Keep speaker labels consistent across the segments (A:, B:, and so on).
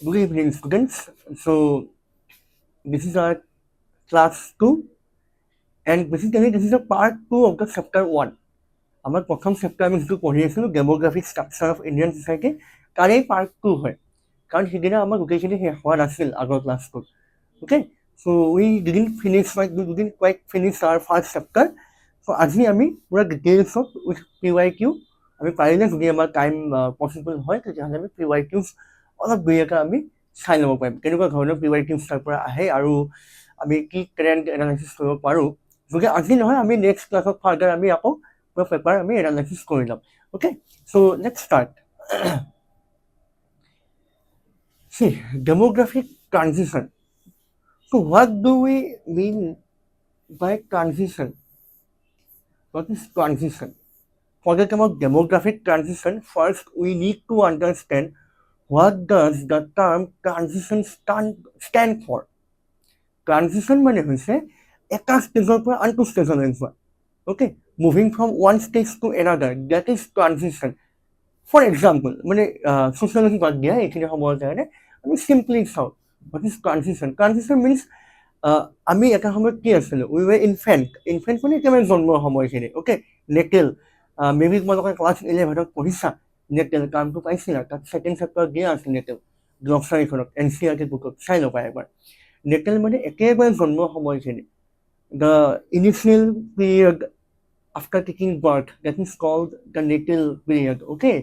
A: Good evening, students. So, this is our class 2, and basically, this is a part 2 of the chapter 1. আমাৰ প্ৰথম chapter আমি যিটো পঢ়ি আছিলোঁ ডেমোগ্ৰাফিক ষ্ট্ৰাকচাৰ অফ ইণ্ডিয়ান ছ'চাইটি তাৰেই part 2 হয় কাৰণ সেইদিনা আমাৰ গোটেইখিনি শেষ হোৱা নাছিল আগৰ ক্লাছটোত okay so' we didn't quite finish our first chapter so' আজি আমি পূৰা ডিটেইলছত উইথ PYQ আমি পাৰিলে যদি আমাৰ টাইম পচিবল হয় তেতিয়াহ'লে আমি PYQs অলপ দুই-এটা আমি চাই ল'ব পাৰিম কেনেকুৱা ধৰণৰ PYQs তাৰ পৰা আহে আৰু আমি কি ট্ৰেণ্ড এনালাইচিছ কৰিব পাৰোঁ যদি আজি নহয় আমি নেক্সট ক্লাছত ফাৰ্ডাৰ আমি আকৌ paper আমি analysis কৰি ল'ম okay so let's start see demographic transition so what do we mean by transition what is transition for the term of demographic transition first we need to understand what does the term transition stand for transition মানে হৈছে এটা ষ্টেজৰ পৰা আনটো ষ্টেজলৈ যোৱা okay moving from one stage to another that is transition for example মানে sociology বাদ দিয়া এইখিনি সময়ৰ কাৰণে আমি simply চাওঁ what is transition means আমি এটা সময়ত কি আছিলোঁ we were infant মানে একেবাৰে জন্মৰ সময়খিনি okay natal maybe তোমালোকে ক্লাছ 11ত পঢ়িছা natal কামটো পাইছিলা তাত ছেকেণ্ড চেপ্টাৰ দিয়া আছে natal গ্লছাৰীখনত NCERT বুকত চাই ল'বা এবাৰ natal মানে একেবাৰে জন্মৰ সময়খিনি the initial period after taking birth that is called the natal period okay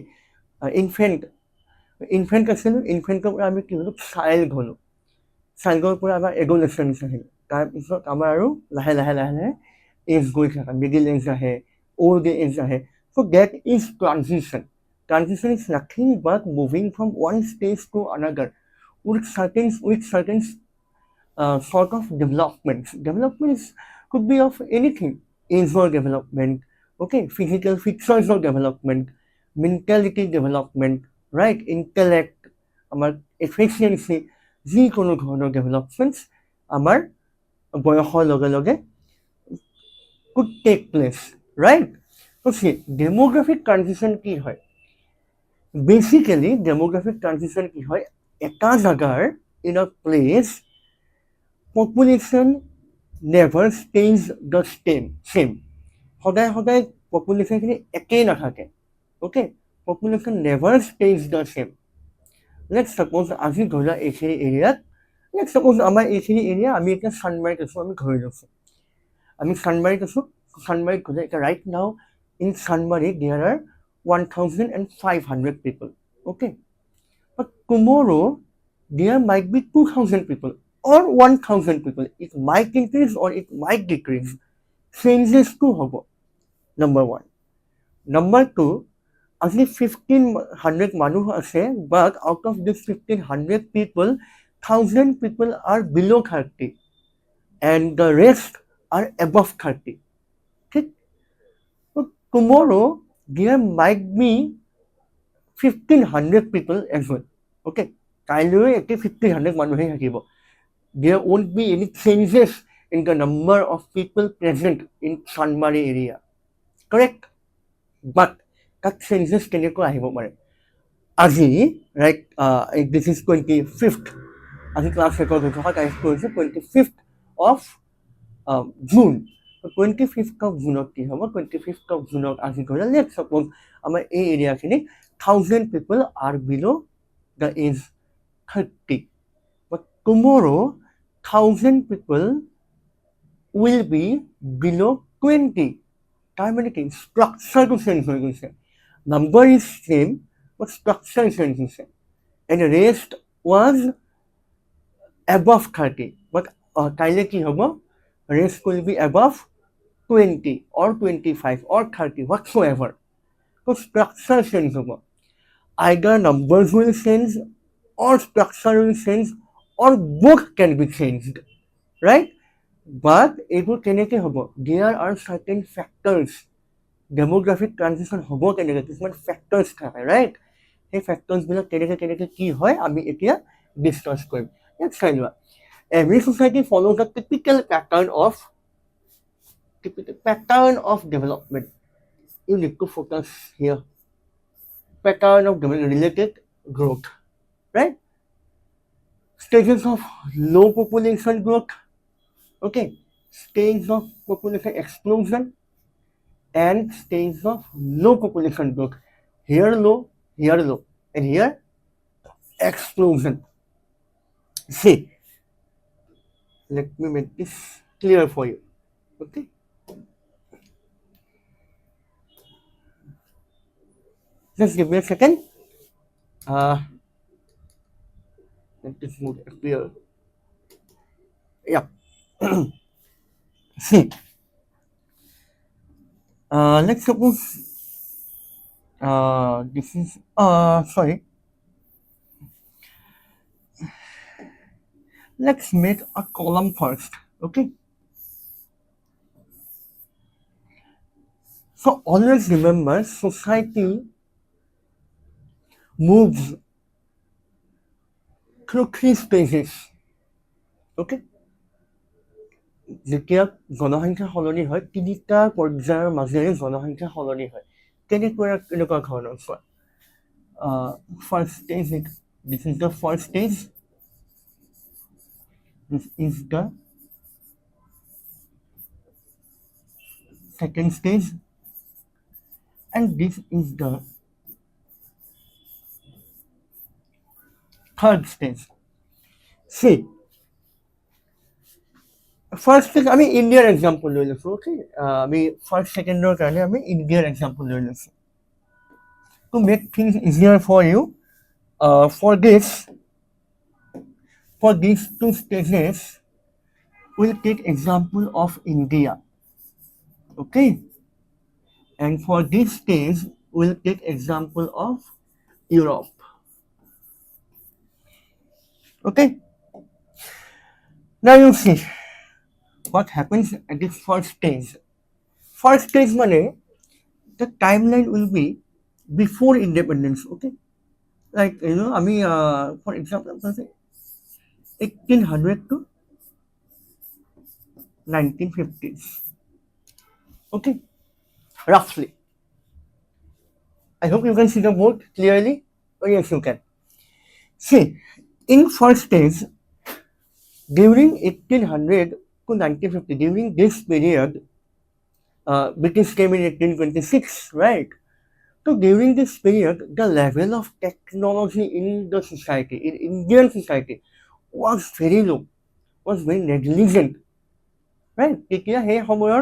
A: infant আছিল infantৰ পৰা আমি কি হ'লো child হ'লো childৰ পৰা আমাৰ adolescence আহিল তাৰপিছত আমাৰ আৰু লাহে লাহে age গৈ থাকে middle age আহে old age আহে so that is transition is nothing but moving from one stage to another with certain sort of developments could be of anything age or development okay physical features of development mentality development right intellect আমাৰ efficiency যিকোনো ধৰণৰ developments আমাৰ বয়সৰ লগে লগে could take place right so see demographic transition কি হয় basically demographic transition কি হয় এটা জাগাৰ in a place population never stays the same সদায় পপুলেশ্যনখিনি একেই নাথাকে okay population never stays the same let's suppose আজি ধৰা এইখিনি এৰিয়াত let's suppose আমাৰ এইখিনি এৰিয়া আমি এতিয়া চানমাৰীত আছোঁ আমি ধৰি লৈছোঁ আমি চানমাৰীত আছোঁ চানমাৰীত গ'লে এতিয়া right now in Sanmari there are 1,500 people okay but tomorrow there might be 2,000 people or 1,000 people it might increase or it might decrease changes to hobo number 1 number 2 only 1,500 মানুহ আছে but out of this 1,500 people 1,000 people are below 30 and the rest are above 30 okay so tomorrow there might be 1,500 people as well okay কাইলৈ একে 1,500 মানুহে থাকিব there won't be any changes in the number of people present in Sanmari area correct but that changes কেনেকৈ আহিব পাৰে আজি right this is 25th আজি class record হৈ থকা তাৰিখটো হৈছে 25th of June 25th of June কি হ'ব 25th of June আজি ধৰা let's suppose আমাৰ এই এৰিয়াখিনি 1,000 people are below the age 30 but tomorrow 1,000 people will be below 20 তাৰ মানে কি ষ্ট্ৰাকচাৰটো চেঞ্জ হৈ গৈছে number is same but structure change হৈছে and rest was above 30 but কাইলৈ কি হ'ব rest will be above 20 or 25 or 30 whatsoever so structure change হ'ব either numbers will change or structure will change or both can be changed right but এইবোৰ কেনেকৈ হ'ব there are certain factors demographic transition হ'ব কেনেকৈ কিছুমান factors থাকে right সেই factors বিলাক কেনেকৈ কি হয় আমি এতিয়া ডিছকাছ কৰিম ইয়াত চাই লোৱা every society follows a typical pattern of development you need to focus here pattern of development related growth right stages of low population growth, okay, stage of population explosion, and stage of low population growth. Here low, and here explosion. See, let me make this clear for you. Okay. Just give me a second. Let this move clear. Yeah. See, let's suppose this is sorry. Let's make a column first. Okay. So always remember, society moves through 3 stages. Okay. যেতিয়া জনসংখ্যা সলনি হয় 3টা পৰ্যায়ৰ মাজেৰে জনসংখ্যা সলনি হয় কেনেকুৱা ধৰণৰ চোৱা first stage, this is the first stage, this is the second stage, and this is the third stage. See, first stage আমি ইণ্ডিয়াৰ এক্সাম্পল লৈ লৈছো. অ'কে, আমি ফাৰ্ষ্ট ছেকেণ্ডৰ কাৰণে আমি ইণ্ডিয়াৰ এক্সাম্পল লৈ লৈছো. To make things easier for you, for these 2 stages, we'll take example of India. Okay, and for this stage, we'll take example of Europe. Okay, now you see what happens at this first stage. First stage money, the timeline will be before independence. Okay, like I mean, for example, 1800 to 1950s. Okay, roughly. I hope you can see the board clearly. Oh yes, you can. See, in first stage, during 1800 to 1950, during this period, British came in 1826, right? So during this period, the level of technology in the society, in Indian society, was very low, was very negligent, right? তেতিয়া সেই সময়ৰ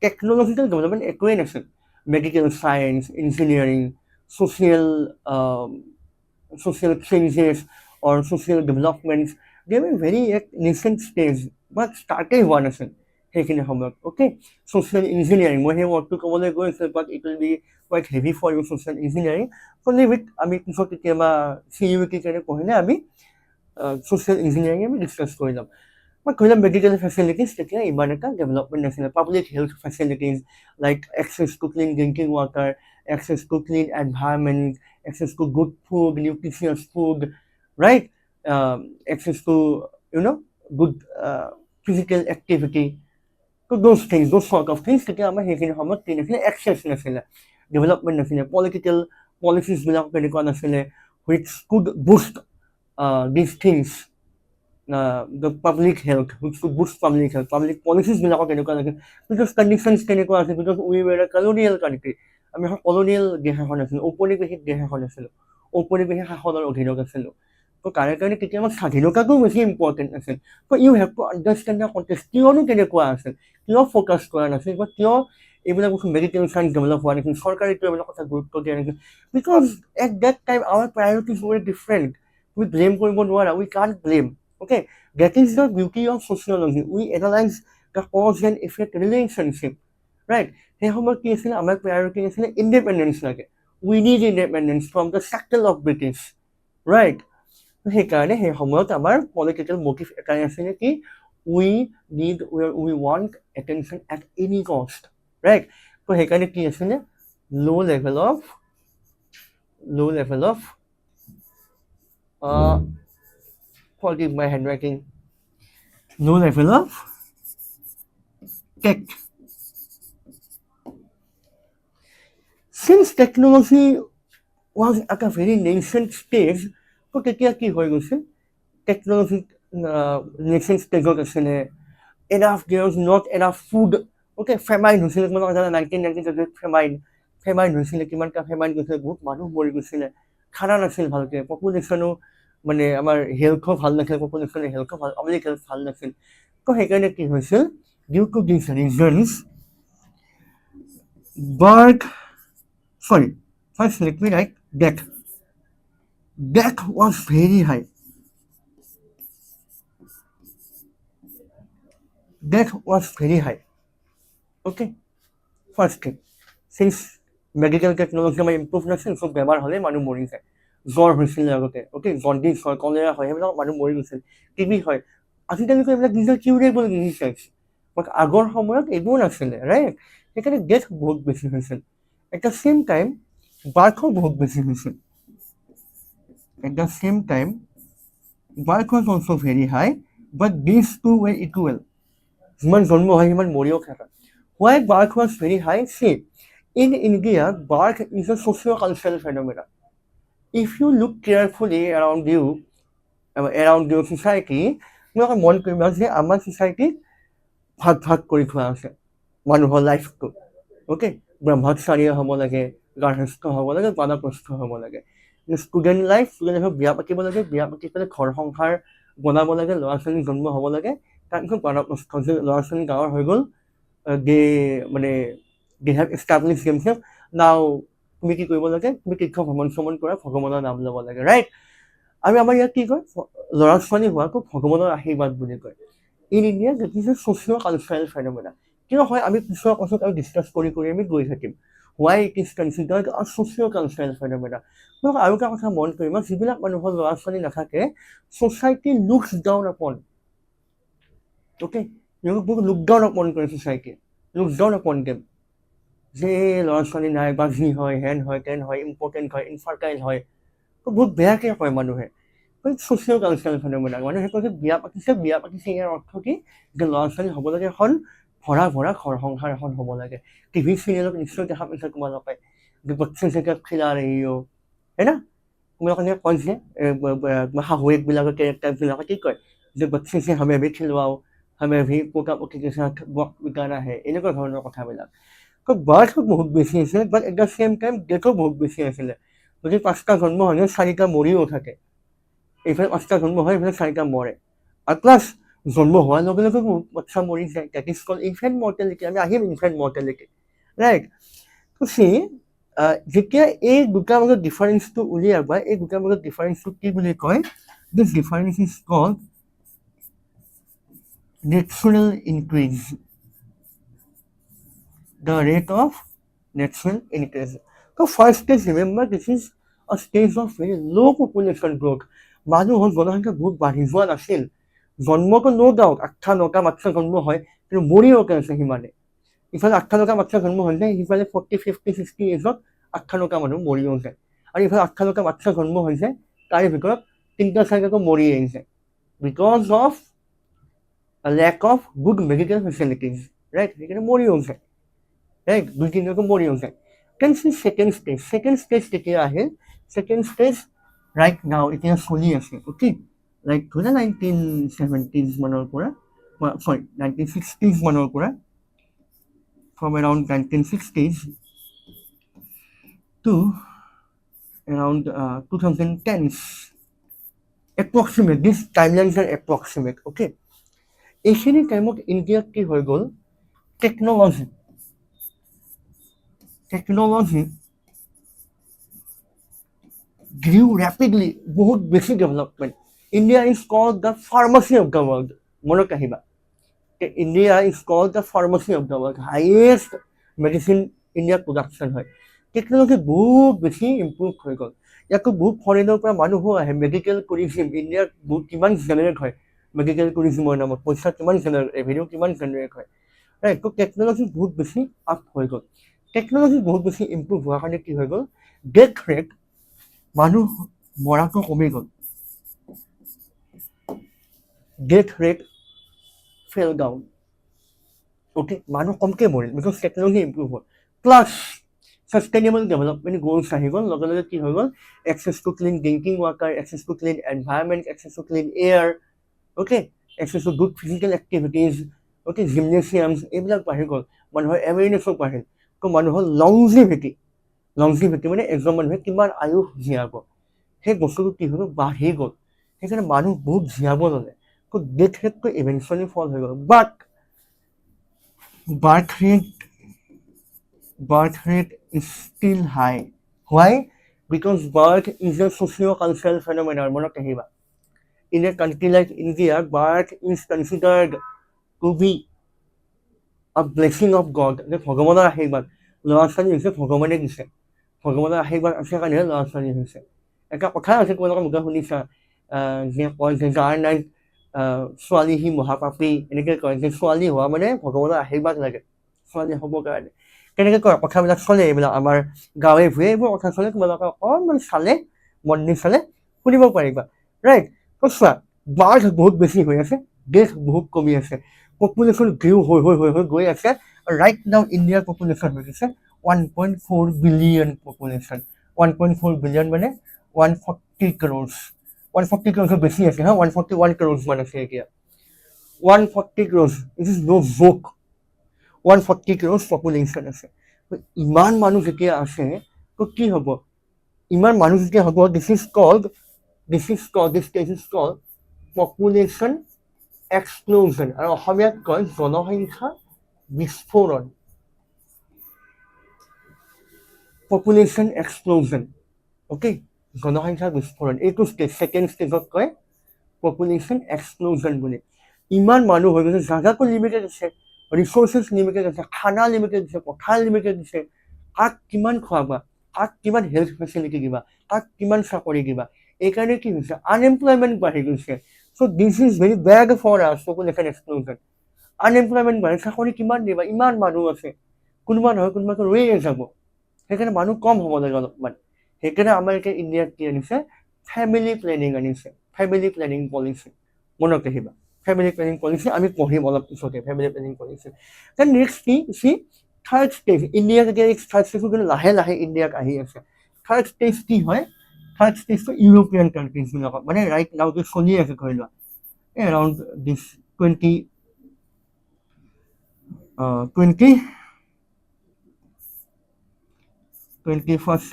A: technological development একোৱেই নাছিল. Medical science, engineering, social changes or social developments, they were very at nascent stage, but started হোৱা নাছিল সেইখিনি সময়ত. Okay, social engineering, মই সেই ৱৰ্ডটো ক'বলৈ গৈছোঁ, but it will be quite heavy for you, social engineering. So leave it, আমি পিছত কেতিয়াবা CUET কাৰণে পঢ়িলে আমি social engineering আমি ডিছকাছ কৰি ল'ম. But ধৰি লওক মেডিকেল ফেচিলিটিজ তেতিয়া ইমান এটা ডেভেলপমেণ্ট নাছিলে. Public health facilities like access to clean drinking water, access to clean environment, access to good food, nutritious food, right? Access to, good physical activity. So those things, those sort of things, তেতিয়া আমাৰ সেইখিনি সময়ত কি নাছিলে, access নাছিলে, development নাছিলে, political policies বিলাক তেনেকুৱা নাছিলে, which could boost these things, the public health, which could boost public health, public policies বিলাকৰ তেনেকুৱা নাছিলে, because conditions তেনেকুৱা আছিল, because we were a colonial country. আমি এখন কলনিয়েল দেশ এখন আছিলোঁ, ঔপনিৱেশিক দেশ এখন আছিলোঁ, ঔপনিৱেশিক শাসনৰ অধীনত আছিলোঁ. তো তাৰে কাৰণে কেতিয়াবা স্বাধীনতাটো বেছি ইম্পৰ্টেণ্ট আছিল. ত' you have to understand the context, কিয়নো তেনেকুৱা আছিল, কিয় ফ'কাছ কৰা নাছিল, বা কিয় এইবিলাক বস্তু মেডিকেল চায়েন্স ডেভেলপ হোৱা নাছিল, চৰকাৰীটো এইবিলাক কথা গুৰুত্ব দিয়া নাছিল. Because at that time our priorities were different. We blame কৰিব নোৱাৰা, we can't blame. Okay, that is the beauty of sociology, we analyse the cause and effect relationship, right? সেই সময়ত কি আছিলে, আমাৰ প্ৰায়ৰিটি আছিলে ইণ্ডিপেণ্ডেঞ্চ লাগে. We need independence from the circle of British, right? সেইকাৰণে সেই সময়ত আমাৰ পলিটিকেল মটিভ এটাই আছিলে কি, we want attention at any cost, right? তো সেইকাৰণে কি আছিলে, ল' level of forgive my handwriting, low level of tech. Since technology was at a very nascent stage, তো তেতিয়া কি হৈ গৈছিল, টেকন'লজি নেশ্যন ষ্টেজত আছিলে, enough, there was not enough food. Okay, famine হৈছিলে, তোমালোকে জানা 1990 ফেমাইন হৈছিলে, কিমানটা ফেমাইন গৈছিলে, বহুত মানুহ মৰি গৈছিলে, খানা নাছিল ভালকে, পপুলেশ্যনো মানে আমাৰ হেল্থো ভাল নাছিল, পপুলেশ্যনৰ হেল্থো ভাল, পাব্লিক হেল্থ ভাল নাছিল। তো সেইকাৰণে কি হৈছিল, due to this reasons first let me write death was very high. Death was very high. Okay, first thing, since medical technology আমাৰ ইম্প্ৰুভ নাছিল, চব বেমাৰ হ'লে মানুহ মৰি যায়। জ্বৰ হৈছিলে আগতে, অ'কে, জণ্ডিছ হয়, কলেৰা হয়, সেইবিলাক মানুহ মৰি গৈছিল, টিবি হয়। আজিকালিতো এইবিলাক নিজৰ কিউৰেবল ডিজিজ, বাট আগৰ সময়ত এইবোৰ নাছিলে, ৰাইট? সেইকাৰণে ডেথ বহুত বেছি হৈছিল। এট দ্য চেম টাইম বাৰ্থো বহুত বেছি হৈছিল। At the same time, birth was also very high, but these two were equal. যিমান জন্ম হয় সিমান মৰিও থাকে। Why birth was very high? See, in India, birth is a socio-cultural phenomenon. If you look carefully around your society, তোমালোকে মন কৰিবা যে আমাৰ ছ'চাইটিত ভাগ কৰি থোৱা আছে মানুহৰ লাইফটো। অ'কে, ব্ৰহ্মচাৰী হ'ব লাগে, গাৰ্হস্থ হ'ব লাগে, বানপ্ৰস্থ হ'ব লাগে। ষ্টুডেণ্ট লাইফত বিয়া পাতিব লাগে, বিয়া পাতি পেলাই ঘৰ সংসাৰ বনাব লাগে, ল'ৰা ছোৱালী জন্ম হ'ব লাগে, তাৰপিছত বানপ্ৰস্থ, যে ল'ৰা ছোৱালী ডাঙৰ হৈ গ'ল, দে হেভ এষ্টাব্লিছ দেমছেল্ফ, নাও তুমি কি কৰিব লাগে, তুমি তীৰ্থ ভ্ৰমণ কৰা, ভগৱানৰ নাম ল'ব লাগে, ৰাইট? আৰু আমাৰ ইয়াত কি কয়, ল'ৰা ছোৱালী হোৱাটো ভগৱানৰ আশীৰ্বাদ বুলি কয়। In India that is a socio' cultural phenomena. কিয় হয় আমি পিছৰ পাছত আৰু ডিছকাছ কৰি আমি গৈ থাকিম। Why it is considered a socio-cultural phenomena? আৰু এটা কথা মন কৰিবা, যিবিলাক মানুহৰ ল'ৰা ছোৱালী নাথাকে, society looks down upon. Okay, look down upon কৰে society, looks down upon them, যে ল'ৰা ছোৱালী নাই, বাজি হয়, হেন হয়, তেন হয়, ইম্পৰ্টেণ্ট হয়, ইনফাৰ্টাইল হয়, বহুত বেয়াকৈ কয় মানুহে। Socio' cultural phenomena. মানুহে কয় যে বিয়া পাতিছে ইয়াৰ অৰ্থ কি, যে ল'ৰা ছোৱালী হ'ব লাগে এখন ভৰা ঘৰ সংসাৰ এখন হ'ব লাগে। টিভি চিৰিয়েলত নিশ্চয় দেখা পাইছা তোমালোকে, যে বচ্চে জেগা খিলা ৰহি হ, হয় না? তোমালোকে কয় যে শাহুৱেকবিলাকৰ কেৰেক্টাৰবিলাকে কি কয়, যে বচ্চে যে হামে ভি খিলৱাও, হামে ভি পোতা পোতি কে সাথ वक्त बिताना है, এনেকুৱা ধৰণৰ কথাবিলাক। তো বাৰ্থো বহুত বেছি আছিলে, but at the same time ডেথো বহুত বেছি আছিলে। যদি 5টা জন্ম হ'লে 4টা মৰিও থাকে, এইফালে 5টা জন্ম হয়, এইফালে 4টা মৰে। আৰু প্লাছ জন্ম হোৱাৰ লগে লগে বহুত বাচ্চা মৰি যায়, that is called infant mortality. আমি আহিম ইনফেণ্ট মৰ্টেলিটি, ৰাইট? তো যেতিয়া এই দুটাৰ মাজত ডিফাৰেঞ্চটো উলিয়াবা, এই দুটাৰ মাজত ডিফাৰেঞ্চটো কি বুলি কয়, this difference is called natural increase, the rate of natural increase. So first stage, remember, this is a stage of very low population growth. মানুহৰ জনসংখ্যা বহুত বাঢ়ি যোৱা নাছিল। জন্মটো নো ডাউট 8-9টা বাচ্চা জন্ম হয়, কিন্তু মৰিও আছে সিমানে। ইফালে 8-9টা বাচ্চা জন্ম হৈ যায়, সিফালে 40, 50, 60 এজত 8-9টা মানুহ মৰিও যায়। আৰু ইফালে 8-9টা বাচ্চা জন্ম হৈ যায়, তাৰে ভিতৰত 3-4টাতো মৰিয়েই যায়, because of lack of good medical facilities, right? সেইকাৰণে মৰিও যায়, right? 2-3টাতো মৰিও যায়। Then second stage কেতিয়া আহে? Second stage right now এতিয়া চলি আছে, okay? Like 1970s মানৰ পৰা, 1960s মানৰ পৰা, from around 1960s to around 2010s. Approximate, these timelines are approximate, okay? এইখিনি টাইমত ইণ্ডিয়াত কি হৈ গ'ল, টেকন'লজি grew rapidly, বহুত বেছি development. India is called the pharmacy of the world. মনত ৰাখিবা, India is called the pharmacy of the world. Highest medicine ইণ্ডিয়াত প্ৰডাকশ্যন হয়। টেকন'লজি বহুত বেছি ইম্প্ৰুভ হৈ গ'ল। ইয়াতো বহুত ফৰেনৰ পৰা মানুহো আহে, মেডিকেল টুৰিজিম ইণ্ডিয়াত বহুত কিমান জেনেৰেট হয়, মেডিকেল টুৰিজিমৰ নামত পইচা কিমান জেনেৰেট, ৰেভিনিউ কিমান জেনেৰেট হয়, ৰাইট? তো টেকন'লজি বহুত বেছি আপ হৈ গ'ল। টেকন'লজি বহুত বেছি ইম্প্ৰুভ হোৱাৰ কাৰণে কি হৈ গ'ল, ডেথ ৰেট, মানুহ মৰাটো কমি গ'ল, death rate fail down, okay? মানুহ কমকৈ মৰিল, বিকজ টেকন'লজি ইম্প্ৰুভ হ'ল। প্লাছ Sustainable development goals আহি গ'ল, লগে লগে কি হৈ গ'ল, access to clean drinking water, access to clean environment, access to clean air, okay, access to good physical activities, okay, gymnasiums, এইবিলাক বাঢ়ি গ'ল, মানুহৰ এৱেৰনেছো বাঢ়িল, তো মানুহৰ লংজিভিটি মানে এজন মানুহে কিমান আয়ুস জীয়াব, সেই বস্তুটো কি হ'ল বাঢ়ি গ'ল, সেইকাৰণে মানুহ বহুত জীয়াব ল'লে, তো ডেথ ৰেটটো ইভেঞ্চুৱেলি ফল হৈ গ'ল, বাট birth rate is still high. Why? Because birth is a socio-cultural phenomenon. In a country like India, birth is considered to be a blessing of God. ভগৱানৰ আশীৰ্বাদ, ল'ৰা ছোৱালী হৈছে ভগৱানে দিছে, ভগৱানৰ আশীৰ্বাদ আছে কাৰণে ল'ৰা ছোৱালী হৈছে। এটা কথা আছে তোমালোকৰ মুখে শুনিছা, যে কয় যে যাৰ নাই ছোৱালী সি মহাপাপী, এনেকৈ কয় যে ছোৱালী হোৱা মানে ভগৱানৰ আশীৰ্বাদ লাগে ছোৱালী হ'বৰ কাৰণে। কেনেকৈ কয় কথাবিলাক চলে, এইবিলাক আমাৰ গাঁৱে ভূঞে এইবোৰ কথা চলে, তোমালোকে অকণমান চালে মন দি চালে শুনিব পাৰিবা, ৰাইট। তো চোৱা, বাৰ্থ বহুত বেছি হৈ আছে, ডেথ বহুত কমি আছে, পপুলেশ্যন গ্ৰিউ হৈ গৈ আছে। ৰাইট নাও ইণ্ডিয়াৰ পপুলেশ্যন হৈ গৈছে 1.4 বিলিয়ন পপুলেশ্যন। 1.4 বিলিয়ন মানে 140 crores, 140 crores বেছি আছে হা, 141 crores মান আছে এতিয়া, 140 crores, it is no joke, 140 crores population আছে। ইমান মানুহ যেতিয়া আছে তো কি হ'ব, ইমান মানুহ যেতিয়া হ'ব, দিছ ইজ কল্ড পপুলেশ্যন এক্সপ্ল'জন, আৰু অসমীয়াত কয় জনসংখ্যা বিস্ফোৰণ, পপুলেশ্যন এক্সপ্ল'জন, অ'কে, জনসংখ্যা বিস্ফোৰণ, এইটো ষ্টেজ, ছেকেণ্ড ষ্টেজত কয় পপুলেশ্যন এক্সপ্ল'জন বুলি। ইমান মানুহ হৈ গৈছে, জাগাটো লিমিটেড আছে, ৰিচোৰ্চেছ লিমিটেড আছে, খানা লিমিটেড আছে, পথাৰ লিমিটেড আছে, কাক কিমান খোৱাবা, কাক কিমান হেল্থ ফেচিলিটি দিবা, কাক কিমান চাকৰি দিবা, এইকাৰণে কি হৈছে আনএমপ্লয়মেণ্ট বাঢ়ি গৈছে। So' this is very bad for us, population explosion. Unemployment বাঢ়ে, চাকৰি কিমান দিবা, ইমান মানুহ আছে, কোনোবা নহয় কোনোবাটো ৰৈয়ে যাব, সেইকাৰণে মানুহ কম হ'ব লাগে অলপমান। সেইকাৰণে আমাৰ এতিয়া ইণ্ডিয়াত কি আনিছে, ফেমিলি প্লেনিং আনিছে, ফেমিলি প্লেনিং পলিচি, মনত ৰাখিবা, ফেমিলি প্লেনিং পলিচি আমি পঢ়িম অলপ পিছতে, family planning policy. Then next কি থাৰ্ড ষ্টেজ, ইণ্ডিয়াত এতিয়া থাৰ্ড ষ্টেজটো কিন্তু লাহে লাহে ইণ্ডিয়াত আহি আছে। থাৰ্ড ষ্টেজ কি হয়, থাৰ্ড ষ্টেজটো ইউৰোপিয়ান কাণ্ট্ৰিজবিলাকত, মানে ৰাইট নাওটো চলি আছে ধৰি লোৱা এৰাউণ্ড দিছ 21st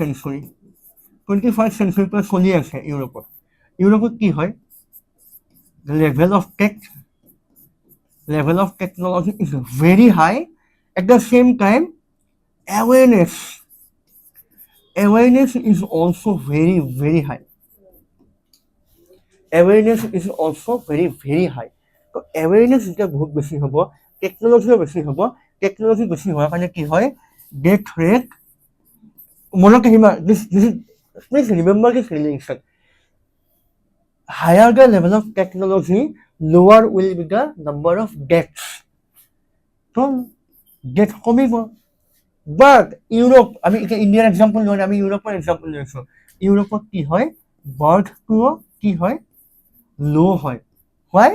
A: century পৰা চলি আছে ইউৰোপত। ইউৰোপত কি হয়, level of technology is very high. At the same time, awareness is also very, very high. Awareness is also very, very high. So awareness যেতিয়া বহুত বেছি হ'ব, টেকনলজিও বেছি হ'ব, টেকনলজি বেছি হোৱাৰ কাৰণে কি হয়, ডেথ ৰেট, মনত ৰাখিবা, please remember this relation. Higher the level of technology, lower will be the number of deaths. So death কমিব। বাট ইউৰোপ, আমি এতিয়া ইণ্ডিয়াৰ এক্সাম্পল লোৱা নাই, আমি ইউৰোপৰ এক্সাম্পল লৈছোঁ। ইউৰোপত কি হয়, বাৰ্থটোও কি হয়, ল' হয়। হোৱাই?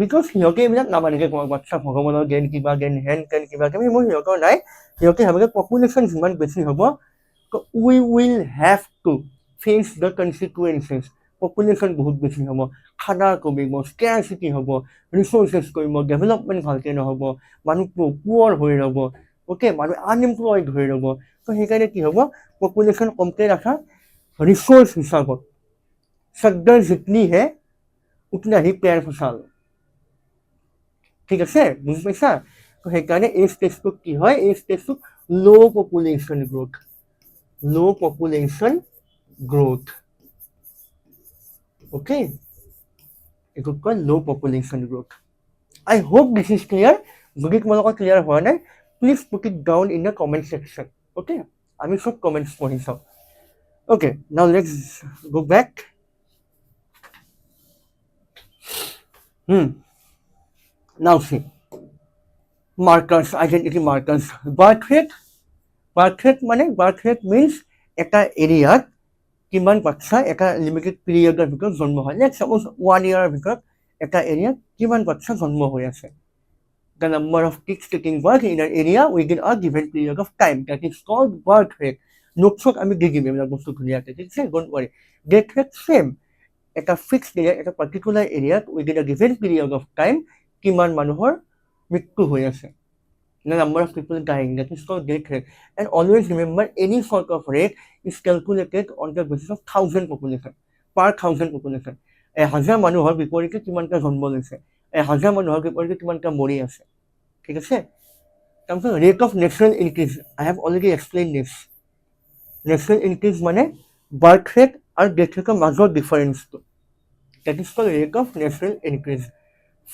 A: বিকজ সিহঁতে এইবিলাক নামানিকে কয়, বাচ্ছা ভগৱানৰ জ্ঞান, কিবা জ্ঞান, হেন জ্ঞান, কিবা কিবি, মোৰ সিহঁতৰ নাই। সিহঁতে ভাবে পপুলেশ্যন যিমান বেছি হ'ব, we will have to face the consequences. Population বহুত বেছি হ'ব, খানা কমিব, স্কেৰচিটি হ'ব, ৰিচোৰ্চেছ কমিব, ডেভেলপমেণ্ট ভালকৈ নহ'ব, মানুহ পুৱাৰ হৈ ৰ'ব, অ'কে, মানুহ আনএমপ্লয়ড হৈ ৰ'ব। ত' সেইকাৰণে কি হ'ব, পপুলেশ্যন কমকৈ ৰাখা, ৰিচোৰ্চ হিচাপত চদ্দৰ জিতনি হে উতনা হি পেৰ ফচাল, ঠিক আছে, বুজি পাইছা? ত' সেইকাৰণে এই ষ্টেজটোক কি হয়, এই ষ্টেজটোক ল' পপুলেশ্যন গ্ৰোথ, অ'কে, এইটোক কয় ল' population growth. I hope this is clear. যদি তোমালোকৰ ক্লিয়াৰ হোৱা নাই, please put it down in the comment section, okay, আমি চব কমেণ্টছ পঢ়ি চাওঁ। Okay, now let's go back. Now see, markers, identity markers. Birth rate means এটা এৰিয়াত কিমান বাচ্চা এটা লিমিটেড পিৰিয়ডৰ ভিতৰত জন্ম হয়। লেটছ ছাপ'জ 1 year ভিতৰত এটা এৰিয়াত কিমান বাচ্চা জন্ম হৈ আছে, the number of kids taking work in an area within a given period of time. That is called birth rate. Notes আমি দি দিম এইবিলাক বস্তু ধুনীয়াকৈ, ঠিক আছে? Don't worry. Death rate same. এটা fixed area, এটা particular area within a given period of time কিমান মানুহৰ মৃত্যু হৈ আছে। The number of people dying, that is called death rate. And always remember, any sort of rate is calculated on the basis of 1000 population, per 1000 population. 1000 মানুহৰ বিপৰীতে কিমানটা জন্ম লৈছে, 1000 মানুহৰ বিপৰীতে কিমানটা মৰি আছে, ঠিক আছে? তাৰপিছত rate of natural increase, I have already explained this. Natural increase মানে birth rate আৰু death rateৰ মাজৰ ডিফাৰেন্সটো, that is called rate of natural increase.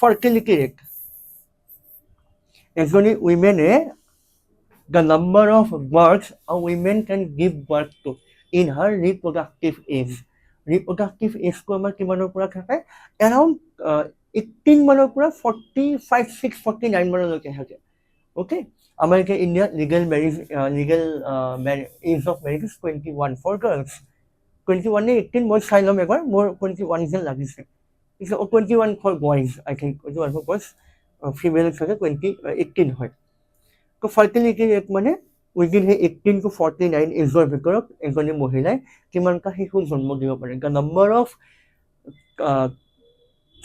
A: Fertility rate, এজনী women-এ the number of births a woman can give birth to in her reproductive age. Reproductive age টো আমাৰ কিমানৰ পৰা থাকে? Around 18 মানৰ পৰা 45, 6, 49 মানলৈকে থাকে। Okay? আমাৰ এতিয়া ইণ্ডিয়াত legal age of marriage is 21 for girls. 21 নে 18 মই চাই ল'ম এবাৰ, মোৰ 21 যেন লাগিছে। It's 21 for boys, I think 21 for boys, female থাকে 18 হয়। তো ফাৰ্টিলিটি ৰেট মানে উইদিন সেই 18 to 49 এজৰ ভিতৰত এজনী মহিলাই কিমানটা শিশু জন্ম দিব পাৰে। The number of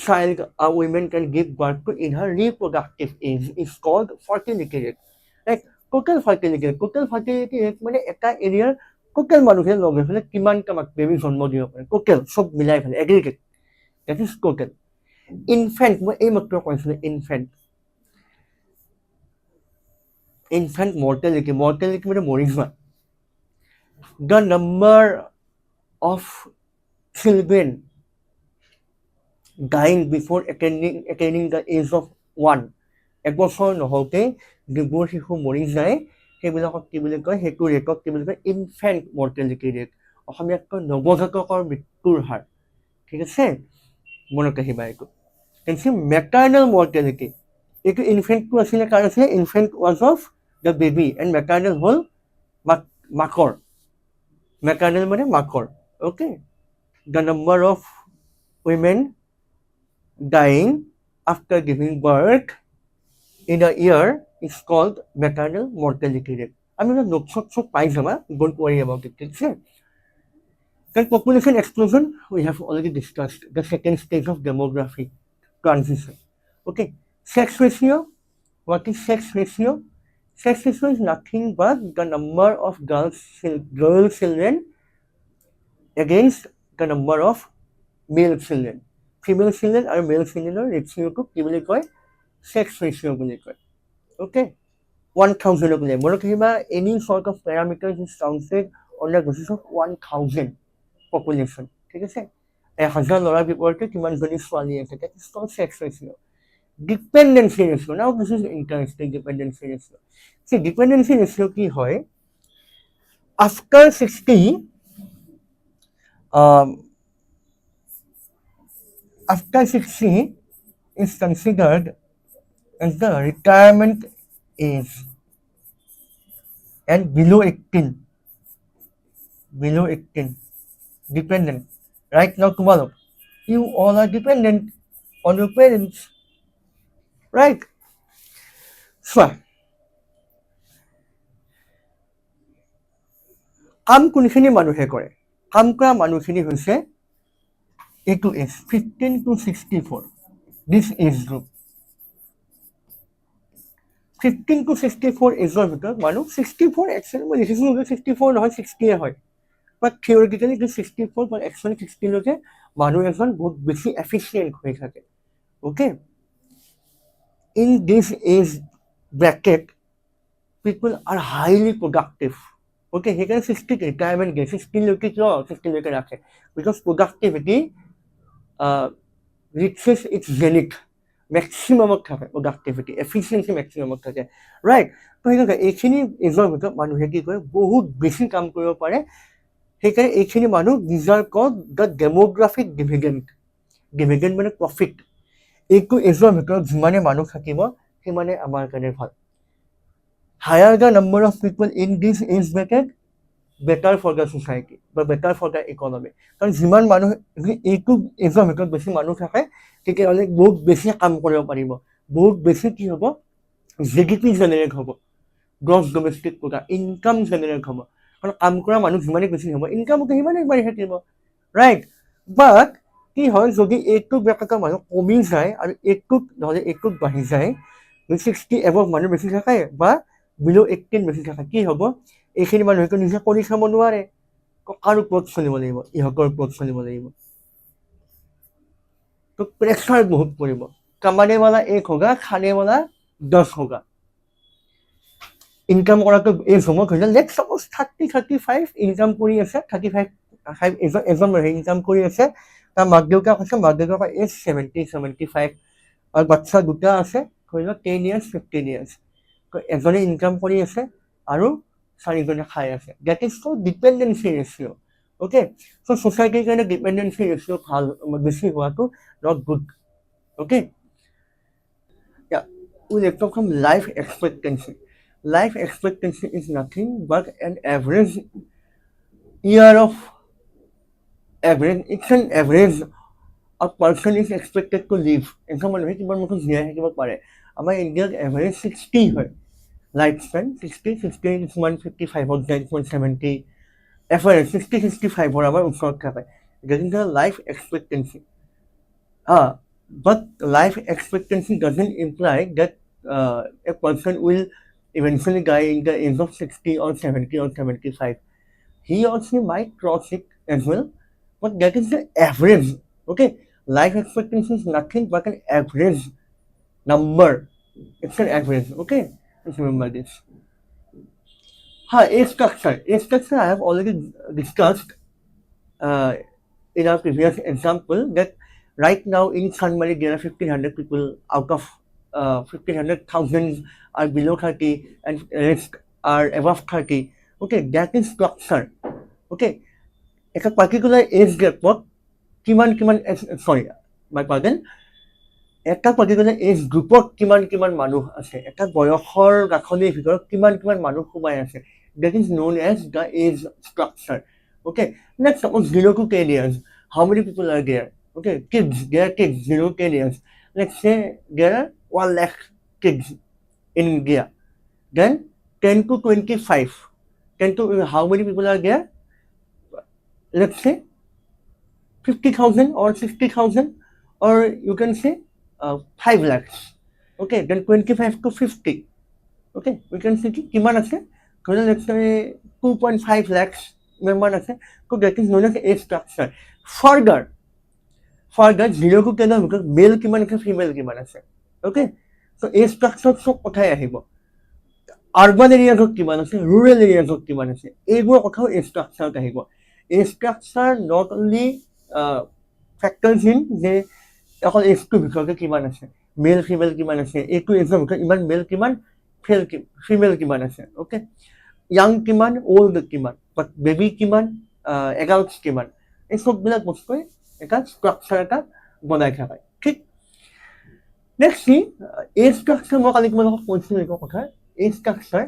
A: child a woman can give birth to in her reproductive age is called fertility rate. Like total fertility rate. Total fertility rate মানে এটা এৰিয়াৰ total মানুহে লগে ফেলে কিমানটা বেবি জন্ম দিব পাৰে, total সব মিলাই ফেলে aggregate, that is total. Infant, মই এই মাত্ৰ কৈছিলোঁ infant mortality মানে মৰি যোৱা। The number of children dying before attaining the age of 1, এবছৰ নহওঁতে যিবোৰ শিশু মৰি যায় সেইবিলাকক কি বুলি কয়, সেইটো ৰেটক কি বুলি কয়, ইনফেণ্ট মৰ্টেলিটি ৰেট, অসমীয়াত কয় নৱজাতকৰ মৃত্যুৰ হাৰ, ঠিক আছে? মনত ৰাখিবা এইটো। মেটাৰ্নেল মৰ্টেলিটি, এইটো ইনফেণ্টটো আছিলে কাৰ আছিলে? Infant was of the baby and maternal হ'ল মাকৰ, maternal মানে মাকৰ। Okay? The number of women dying after giving birth in a year is called maternal mortality rate. আমি নোটছত সব পাই যাবা, don't worry about it, ঠিক আছে? Then population explosion, we have already discussed the second stage of demographic transition. Okay? Sex ratio, what is sex ratio? Sex ratio is nothing but the number of girl children against the number of male children. Female children আৰু male children ratio-টো কি বুলি কয়? Sex ratio বুলি কয়। Okay? 1000 বুলি মনত ৰাখিবা, any sort of parameters is counted on the basis of 1000 population, ঠিক আছে? 1000 ল'ৰাৰ বিপৰীতে কিমানজনী ছোৱালী আছে, that is called sex ratio. Dependency ratio, now this is interesting, dependency ratio. See, dependency ratio কি হয়? After 60 is considered as the retirement age, and below 18 dependent. Right now tomorrow you all are dependent on your parents, right? So কাম কোনখিনি মানুহে কৰে? কাম কৰা মানুহখিনি হৈছে এইটো age 15 to 64, this age group। 15 to 64 এজৰ ভিতৰত মানুহ 64 একচুৱেলি মই লিখিছোঁ 64 নহয় 60 হয়, বাট থিয়ৰিটিকেলি 64 বা একচুৱেলি 60 লৈকে মানুহ এজন বহুত বেছি এফিচিয়েণ্ট হৈ থাকে। Okay? In this age bracket people are highly productive. Okay, সেইকাৰণে 60 ৰিটায়াৰমেণ্ট দিয়ে, 60 লৈকে কিয় 60 লৈকে ৰাখে? বিকজ প্ৰডাক্টিভিটি ৰিচেছ ইটছ জেনিক, মেক্সিমামত থাকে প্ৰডাক্টিভিটি, এফিচিয়েঞ্চি মেক্সিমামত থাকে, ৰাইট? তো সেইকাৰণে এইখিনি এজৰ ভিতৰত মানুহে কি কৰে, বহুত বেছি কাম কৰিব পাৰে। সেইকাৰণে এইখিনি মানুহ ডিজাৰ্ভ কল দ্য ডেমোগ্ৰাফিক ডিভিডেণ্ট মানে প্ৰফিট। এইটো এজৰ ভিতৰত যিমানে মানুহ থাকিব সিমানে আমাৰ কাৰণে ভাল। Higher the number of people in this age bracket, better for the society, but better for the economy. কাৰণ যিমান মানুহ এইটো এজৰ ভিতৰত বেছি মানুহ থাকে তেতিয়াহ'লে বহুত বেছি কাম কৰিব পাৰিব, বহুত বেছি কি হ'ব, জিডিপি জেনেৰেট হ'ব, gross domestic product, income generate হ'ব, কাৰণ কাম কৰা মানুহ যিমানেই বেছি হ'ব ইনকামটো সিমানেই বাঢ়ি থাকিব, ৰাইট? বাট কি হয়, যদি এইটো ব্ৰেকেটৰ মানুহ কমি যায় আৰু এইটোত নহ'লে এইটোত বাঢ়ি যায়, 60 এবভ মানুহ বেছি থাকে বা বিল' 18 বেছি থাকে, কি হ'ব? এইখিনি মানুহে নিজে কৰি খাব নোৱাৰে, কাৰ ওপৰত চলিব লাগিব? ইহঁতৰ ওপৰত চলিব লাগিব। তো প্ৰেছাৰ বহুত পৰিব। কামানে वाला 1 होगा, खाने वाला 10 होगा। ইনকাম কৰাটো এই সময় হৈছে, লেট ছাপ'জ 30-35 ইনকাম কৰি আছে, 35 এজন মানুহে ইনকাম কৰি আছে, তাৰ মাক দেউতাক আছে, মাক দেউতাকৰ এজ 70-75 আৰু বাচ্ছা দুটা আছে, ধৰি লওক 10 years 15 years। এজনে ইনকাম কৰি আছে আৰু 4জনে খাই আছে। That is called dependency ratio'. Okay, so' ছ'চাইটিৰ কাৰণে ডিপেণ্ডেঞ্চি ৰেচিঅ' ভাল বেছি হোৱাটো not good. Okay, we'll talk from life expectancy. Life expectancy is nothing but an average year of average. It's an average a person is expected to live. এজন মানুহে কিমান বছৰ জীয়াই থাকিব পাৰে? আমাৰ ইণ্ডিয়াত এভাৰেজ 60 হয় লাইফ স্পেন, 60 কিছুমান 55ত যায়, কিছুমান 70, এভাৰেজ 60-65ৰ আমাৰ ওচৰত থাকে। That is the life expectancy. But life expectancy doesn't imply that a person will eventually die in the age of 60 or 70 or 75. He or she might cross it as well, but that is the average. Okay, life expectancy is nothing but an average number. It's an average. Okay, just remember this. Age structure. Age structure I have already discussed in our previous example that right now in Sanmari there are 1,500 people out of 1,500,000 are below 30 and rest are above 30. Okay, that is structure. Okay, a particular age gap, কিমান my pardon, এটা particular age গ্ৰুপত কিমান মানুহ আছে, এটা বয়সৰ গাঁথনিৰ ভিতৰত কিমান মানুহ সোমাই আছে, that is known as the age structure. Okay, let's suppose 0 to 10 years, how many people are there? Okay, kids, there are kids 0 to 10 years. Let's say there are 1 lakh kids in India. Then 10 to 25, how many people are there? Let's say 50,000 or 60,000, or you can say 5 lakhs. Okay, then 25 to 50. Okay, we can see kiman ase, let's say 2.5 lakhs member ase. So that is known as age structure. Further 0 to 10 because male kiman ase, female kiman ase. Okay, so age structure sob kothai ahibo, urban area thok kiman ase, rural area thok kiman ase, eibor kothao age structure ahibo. Age structure not only factors in যে অকল এজটো ভিতৰতে কিমান আছে, male female কিমান আছে, এইটো এজৰ ভিতৰত ইমান মেল কিমান, ফিমেল কিমান আছে, অ'কে, ইয়াং কিমান, অল্ড কিমান, বাট বেবী কিমান, এডাল্ট কিমান, এই চববিলাক বস্তুৱে এটা ষ্ট্ৰাকচাৰ এটা বনাই থাকে, ঠিক? নেক্সট এজ ষ্ট্ৰাকচাৰ, মই কালি তোমালোকক কৈছিলোঁ এইটো কথা। Age structure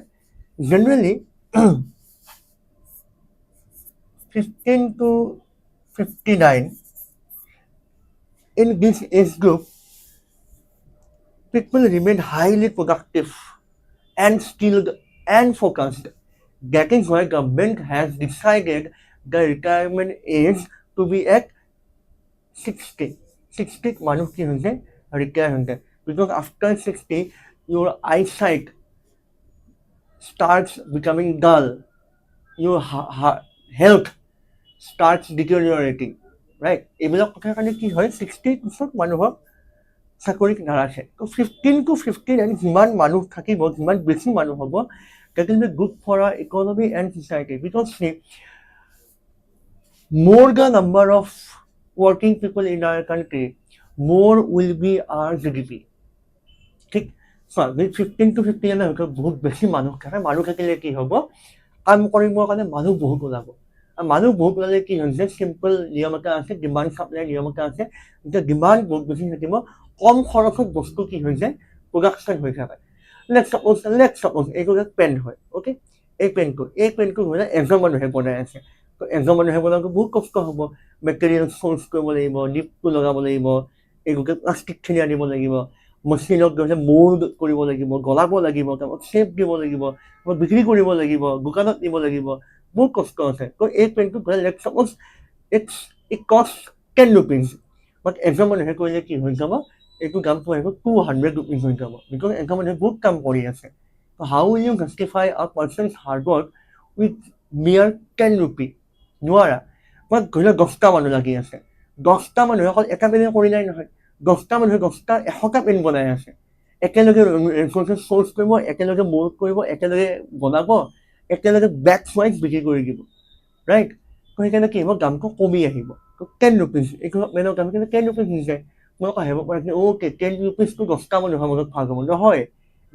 A: generally 15 to 59. In this age group, people remain highly productive and skilled and focused. That is why government has decided the retirement age to be at 60. 60 মানুহ কি হৈছে retire হৈছে, because after 60 your eyesight starts becoming dull, your health starts deteriorating, right? এইবিলাক কথাৰ কাৰণে কি হয়, 60 পিছত মানুহক চাকৰিত নাৰাখে। তো 15 to 59 যিমান মানুহ থাকিব, যিমান বেছি মানুহ হ'ব, that will be good for our economy and society, because see, more the number of working people in our country, more will be our GDP. ঠিক? So 15 to 59 বহুত বেছি মানুহ থাকে, মানুহ থাকিলে কি হ'ব, কাম কৰিবৰ কাৰণে মানুহ বহুত ওলাব। মানুহ বহুত ওলালে কি হৈছে, চিম্পল নিয়ম এটা আছে, ডিমাণ্ড চাপ্লাই নিয়ম এটা আছে, যেতিয়া ডিমাণ্ড বহুত বেছি থাকিব, কম খৰচত বস্তু কি হৈ যায়, প্ৰডাকশ্যন হৈ থাকে। লেটছ ছাপ'জ এইটো পেণ্ট হয়, অ'কে, এই পেণ্টটো হ'লে এজন মানুহে বনাই আছে, তো এজন মানুহে বনাওঁতে বহুত কষ্ট হ'ব, মেটেৰিয়েল চ'ৰ্চ কৰিব লাগিব, নিপটো লগাব লাগিব, এইটোকে প্লাষ্টিকখিনি আনিব লাগিব, মেচিনত গৈ মোল্ড কৰিব লাগিব, গলাব লাগিব, কাৰোবাক শ্বেপ দিব লাগিব, কাৰোবাক বিক্ৰী কৰিব লাগিব, দোকানত নিব লাগিব, বহুত কষ্ট আছে। এই পেনটো লেটছ ছাপ'জ ইট কষ্ট 10 rupees, বাট এজন মানুহে কৰিলে কি হৈ যাব, এইটো দামটো আহিব 200 rupees হৈ যাব, বিকজ এজন মানুহে বহুত কাম কৰি আছে। হাউ উইল ইউ জাষ্টিফাই আ পাৰ্চনছ হাৰ্ড ৱৰ্ক উইথ মিয়াৰ 10 rupees? নোৱাৰা। বাট ধৰি লওক 10টা মানুহ লাগি আছে, 10টা মানুহে অকল এটা পেনে কৰিলাই নহয়, 10টা মানুহে 100টা পেন বনাই আছে, একেলগে ৰিচোৰ্চেছ চ'ৰ্চ কৰিব, একেলগে মোল্ড কৰিব, একেলগে বনাব, একেলগে বেটছ ৱাইজ বিক্ৰী কৰি দিব, ৰাইট? সেইকাৰণে কি হ'ব, দামটো কমি আহিব। 10 rupees, এইটো পেনৰ দাম কিন্তু 10 rupees হৈ যায়। মই আহিব পাৰে কি অ'কে 10 rupeesটো 10টা মানুহৰ মাজত ভাগ হ'ব, নহয়,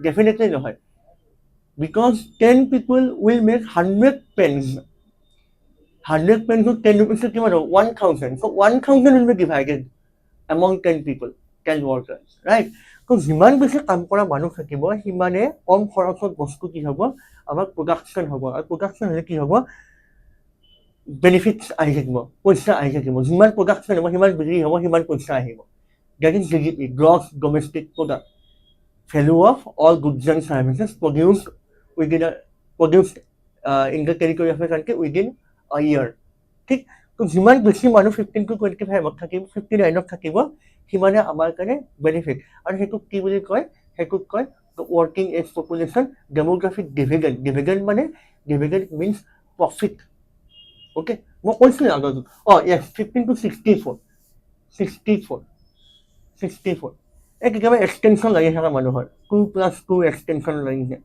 A: ডেফিনেটলি নহয়, because 10 people will make 100 pens. 100 pens of 10 rupees কিমান হ'ব, 1000. So 1000 will be divided among 10 people, 10 workers, right? So যিমান বেছি কাম কৰা মানুহ থাকিব, সিমানে কম খৰচত বস্তু কি হ'ব, আমাৰ প্ৰডাকশ্যন হ'ব, আৰু প্ৰডাকশ্যন হ'লে কি হ'ব, বেনিফিটছ আহি থাকিব, পইচা আহি থাকিব, যিমান প্ৰডাকশ্যন হ'ব সিমান বিক্ৰী হ'ব, সিমান পইচা আহিব। That is GDP, gross domestic product, value of all goods and services produced in the territory of a country within a year. ঠিক, তো যিমান বেছি মানুহ 15 to 25 থাকিব, 59 থাকিব, সিমানে আমাৰ কাৰণে বেনিফিট। আৰু সেইটোক কি বুলি কয়, সেইটোক কয় working age population demographic dividend. Dividend মানে, ডিভিডেণ্ট মিনছ প্ৰফিট। অ'কে, মই কৈছিলোঁ আগত, য়েছ 15 to 64, 64 এই কেতিয়াবা এক্সটেনশ্যন লাগি থকা মানুহৰ 2+2 এক্সটেনশ্যন লাগিছে,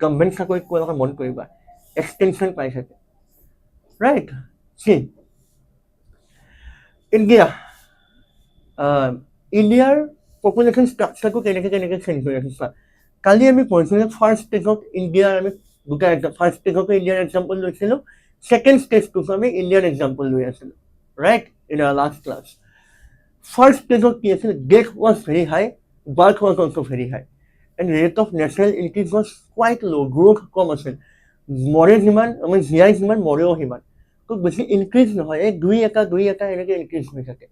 A: গভৰ্ণমেণ্ট চাকৰিত কোৱা মন কৰিবা, এক্সটেনশ্যন পাই থাকে, ৰাইট? ইণ্ডিয়াৰ পপুলেশ্যন ষ্ট্ৰাকচাৰটো কেনেকৈ চেঞ্জ হৈ আছে। কালি আমি পঢ়িছিলোঁ ফাৰ্ষ্ট ষ্টেজত ইণ্ডিয়াৰ, আমি দুটা ফাৰ্ষ্ট ষ্টেজতো ইণ্ডিয়াৰ এক্সাম্পল লৈছিলোঁ, ছেকেণ্ড ষ্টেজটোতো আমি ইণ্ডিয়াৰ এক্সাম্পল লৈ আছিলোঁ, right? In our last class first ষ্টেজত কি আছিল, death was very high, birth was also' very high, and rate of natural increase was quite low', growth কম আছিল, মৰে যিমান, আমি জীয়াই যিমান মৰেও সিমান, খুব বেছি ইনক্ৰিজ নহয়, এই দুই এটা এনেকৈ ইনক্ৰিজ হৈ থাকে।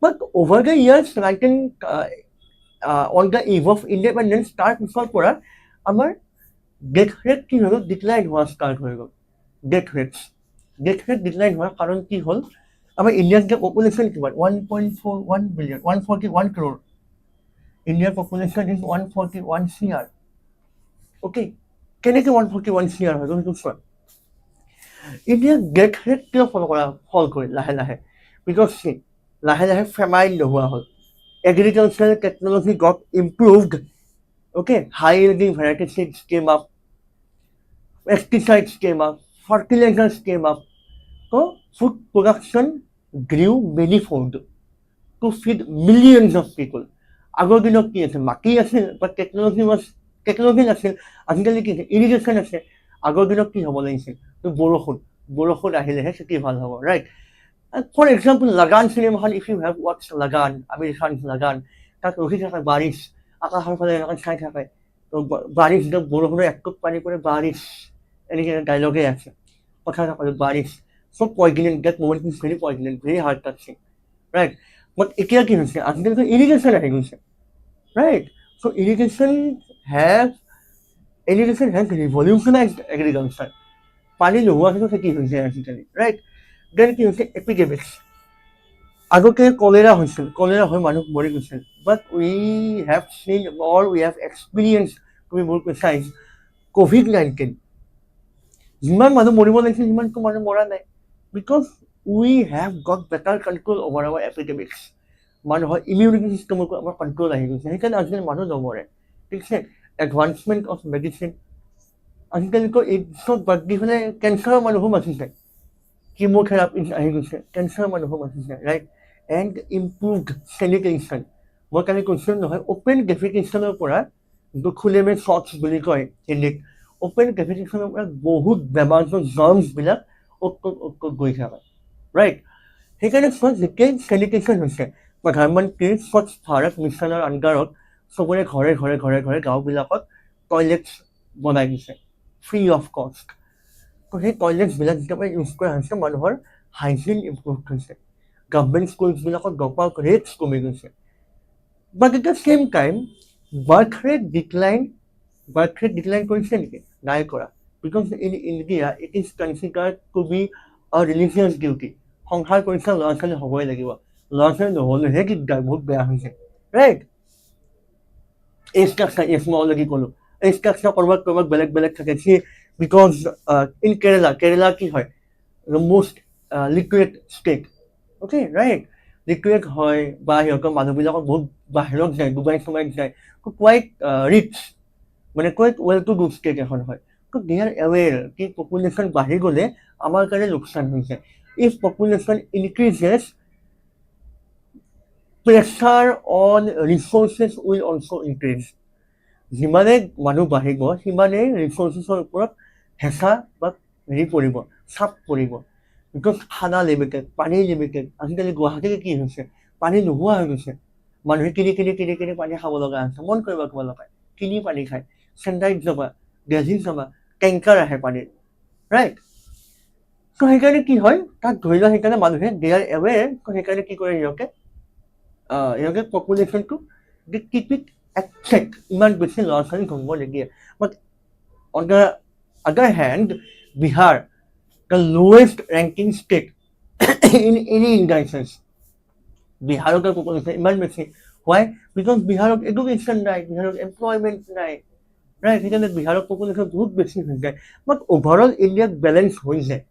A: But over the years on the eve of independence, তাৰ পিছৰ পৰা আমাৰ ডেথ ৰেট কি হৈ গ'ল, ডিক্লাইন হোৱা ষ্টাৰ্ট হৈ গ'ল। ডেথ ৰেট ডিক্লাইন হোৱাৰ কাৰণ কি হ'ল, আমাৰ ইণ্ডিয়াৰ যে পপুলেশ্যন কিমান, 1.41 billion, 141 crore, ইণ্ডিয়াৰ পপুলেশ্যন ইজ 141 CR। অ'কে, কেনেকৈ 141 CR হৈ গ'ল সেইটো চোৱা। ইণ্ডিয়াৰ ডেথ ৰেট কিয় ফল কৰিল লাহে লাহে, বিকজ লাহে লাহে ফেমাইন নোহোৱা হ'ল, agricultural technology got improved, okay, high yielding variety seeds came up, pesticides came up, fertilisers came up, তো food production grew manifold to feed millions of people. আগৰ দিনত কি আছিল, মাটি আছিল, বাট টেকনলজি নাছিল, আজিকালি কি ইৰিগেশ্যন আছে। আগৰ দিনত কি হ'ব লাগিছিল, তো বৰষুণ আহিলেহে খেতি ভাল হ'ব, ৰাইট? ফৰ এক্সাম্পল লাগান চিনেমাখন, ইফ ইউ হেভ ৱাটছ লাগান, আমিৰ খান লাগান, তাত ৰখি থাকে বাৰিছ, আকাশৰ ফালে এনেকৈ চাই থাকে, তো বাৰিছ যেতিয়া বৰষুণৰ একটুক পানী পৰে, বাৰিছ এনেকৈ ডাইলগে আছে, কথা থাকে Baarish. So poignant, that moment is very poignant, very heart touching, right? But এতিয়া কি হৈছে, আজিকালি ইৰিগেশ্যন আহি গৈছে, right? So irrigation has revolutionized agriculture. পানী নোহোৱাকৈ খেতি হৈছে আজিকালি, right? Then কি হৈছে, এপিডেমিক্স। আগতে কলেৰা হৈছিল, কলেৰা হৈ মানুহ মৰি গৈছিল, বাট উই হেভ চিন অৰ উই হেভ এক্সপিৰিয়েঞ্চ, টু বি মোৰ প্ৰিচাইজ, COVID-19 যিমান মানুহ মৰিব লাগিছিল সিমানটো মানুহ মৰা নাই, because we have got better control over our epidemics. মানুহৰ ইমিউনিটি চিষ্টেমৰ আমাৰ কণ্ট্ৰল আহি গৈছে, সেইকাৰণে আজিকালি মানুহ নমৰে, ঠিক আছে? এডভান্সমেণ্ট অফ মেডিচিন, আজিকালিতো এইডছত বাদ দি পেলাই কেঞ্চাৰৰ মানুহো বাচিছে, কিম'থেৰাপি আহি গৈছে, কেঞ্চাৰৰ মানুহো বাচিছে, ৰাইট? And ইম্প্ৰুভড sanitation. মই কালি কৈছিলোঁ নহয়, অ'পেন ডেফিকেশ্যনৰ পৰা, যিটো খুলেমে শ্বটছ বুলি কয় হিন্দীত, অ'পেন ডেফিকেশ্যনৰ পৰা বহুত বেমাৰ জাৰ্মছবিলাক গৈ থাকে, ৰাইট? সেইকাৰণে যেতিয়াই চেনিটেশ্যন হৈছে, প্ৰধানমন্ত্ৰীৰ স্বচ্ছ ভাৰত মিছনৰ আণ্ডাৰত চবৰে ঘৰে গাঁওবিলাকত টয়লেটছ বনাই দিছে ফ্ৰী অফ কষ্ট। তো সেই টয়লেটছবিলাক যেতিয়াৰ ইউজ কৰা হৈছে, মানুহৰ হাইজিন ইম্প্ৰুভ হৈছে, গভৰ্ণমেণ্ট স্কুলছবিলাকত ড্ৰপ আউট ৰেটছ কমি গৈছে, But at the same time, birth rate decline কৰিছে নেকি? নাই কৰা. Because in India, it is considered to be a religious duty. সংসাৰ কৰিছে ল'ৰা ছোৱালী হ'বই লাগিব. ল'ৰা ছোৱালী নহ'লেহে দিগদাৰ, বহুত বেয়া হৈছে. Right? এই structure, yes, মই already ক'লো. এই structure কৰবাত বেলেগ থাকে. See, because in Kerala কি হয়? The most literate state. Okay, right? Literate হয় বা সিহঁতৰ মানুহবিলাকৰ বহুত বাহিৰত যায়, ডুবাই সোমাই যায়. Quite rich. মানে quite well to do state এখন হয়. So they are aware कि population বাঢ়ি গ'লে আমাৰ কাৰণে লোকচান হৈছে. If population increases, pressure on resources will also increase. যিমানে মানুহ বাঢ়িব সিমানেই ৰিচোৰ্চেছৰ ওপৰত হেঁচা বা পৰিব, চাপ পৰিব. বিকজ খানা লিমিটেড, পানী লিমিটেড. আজিকালি গুৱাহাটীত কি হৈছে? পানী নোহোৱা হৈ গৈছে. মানুহে কিনি পানী খাব লগা হৈছে. মন কৰিব তোমালোকে, কিনি পানী খায়. চেন্নাইত যাবা, দিল্লীত যাবা, টেংকাৰ আহে পানীৰ, ৰাইট? ত' সেইকাৰণে কি হয়, তাত ধৰি লোৱা সেইকাৰণে মানুহে দে আৰ এৱেৰ, সেইকাৰণে কি কৰে সিহঁতে পপুলেশ্যনটো কিপ ইট at check, ইমান বেছি ল'ৰা ছোৱালী জন্ম নিদিয়ে. But on the other hand, Bihar, the lowest ranking state in any indices, বিহাৰৰ population ইমান বেছি. Why? Because বিহাৰত education নাই, বিহাৰত employment নাই, right? সেইকাৰণে বিহাৰৰ population বহুত বেছি হৈ যায়. But overall ইণ্ডিয়াত বেলেঞ্চ হৈ যায়.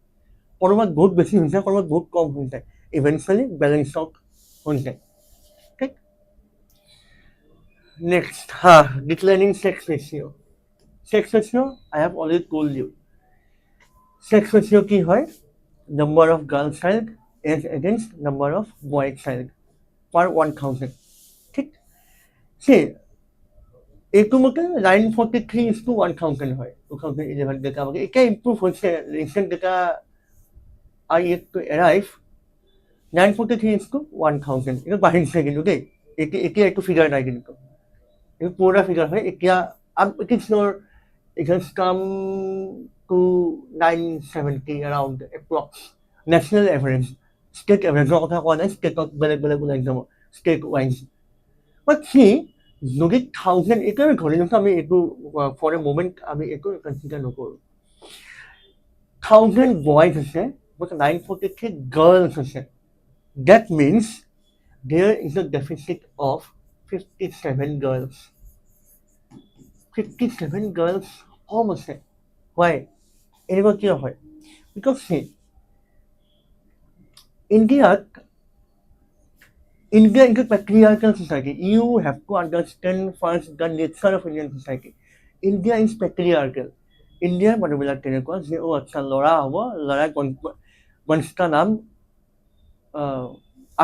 A: ক'ৰবাত বহুত বেছি হৈ যায়, ক'ৰবাত বহুত কম হৈ যায়. Eventually balance out হৈ যায়. Next, declining sex ratio. Sex ratio, I have already told you. Sex ratio কি হয়? Number of girl child is against number of boy child per 1000. ঠিক? See, এইটো মতে 943:1000 হয়. 2011 ডেটা আমাকে এতিয়া ইম্প্ৰুভ হৈছে. Recent data I yet to arrive. 943:1000. এইটো বাঢ়িছে কিন্তু দেই. এতিয়া এইটো ফিগাৰ নাই কিন্তু. If Pura figure है, it is not, it has come to 970 around approx. National average, state average, কথা কোৱা নাই, state বেলেগ exam, state wise. But see, যদি 1000 এইটো ধৰি লৈছো আমি এইটো for a moment আমি এইটো consider নকৰো. 1000 boys আছে, but 943 girls আছে. That means there is a deficit of 57 girls. 57 girls কম আছে. Why? এনেকুৱা কিয় হয়? Because see, India is a patriarchal society. You have to understand first the nature of Indian society. India is patriarchal. India মানুহবিলাক তেনেকুৱা যে আচ্ছা ল'ৰা হ'ব, ল'ৰা বংশৰ নাম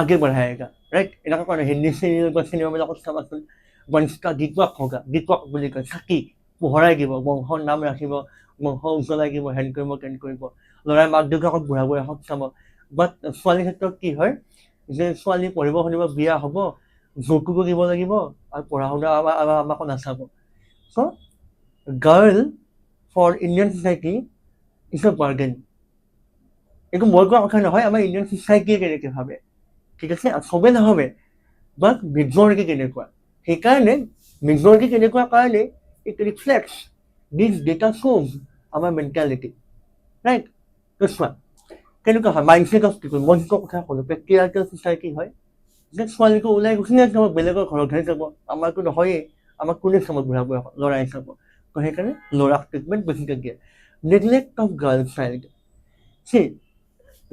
A: आगे बढ़ाएगा, राइट? এনেকুৱা কাৰণে হিন্দী চিৰিয়েল বা চিনেমাবিলাকত চাবাচোন, বংশৰ দীপক হোগা, দীপক বুলি কয়, চাকি পোহৰাই দিব, বংশৰ নাম ৰাখিব, বংশ উজ্বলাই দিব, হেন কৰিব, ল'ৰাই মাক দেউতাকক বুঢ়া বয়সত চাব. বাট ছোৱালীৰ ক্ষেত্ৰত কি হয় যে ছোৱালী পঢ়িব শুনিব, বিয়া হ'ব, যৌতুকো দিব লাগিব আৰু পঢ়া শুনা আমাকো নাচাব. So' girl for Indian society is a burden. এইটো মই কোৱা কথা নহয়, আমাৰ ইণ্ডিয়ান ছ'চাইটিয়ে কেনেকৈ ভাবে, ঠিক আছে? চবেই নহ'বে, বাট মেজৰিটি কেনেকুৱা. সেইকাৰণে মেজৰিটি কেনেকুৱা কাৰণে it reflects, this data shows our mentality, right? This one. কেনেকুৱা হয় মাইণ্ডছেট অফ পিপল, মই যিটো কথা ক'লোঁ পেট্ৰিয়াৰ্কেল ছ'চাইটি হয় যে ছোৱালীকো ওলাই গুচি যাব, বেলেগৰ ঘৰতহে যাব, আমাৰতো নহয়েই, আমাক কোনে চাব বুঢ়া বয়সত, ল'ৰাই চাব. তো সেইকাৰণে ল'ৰাক ট্ৰিটমেণ্ট বেছিকৈ দিয়ে. Neglect of girl child. See,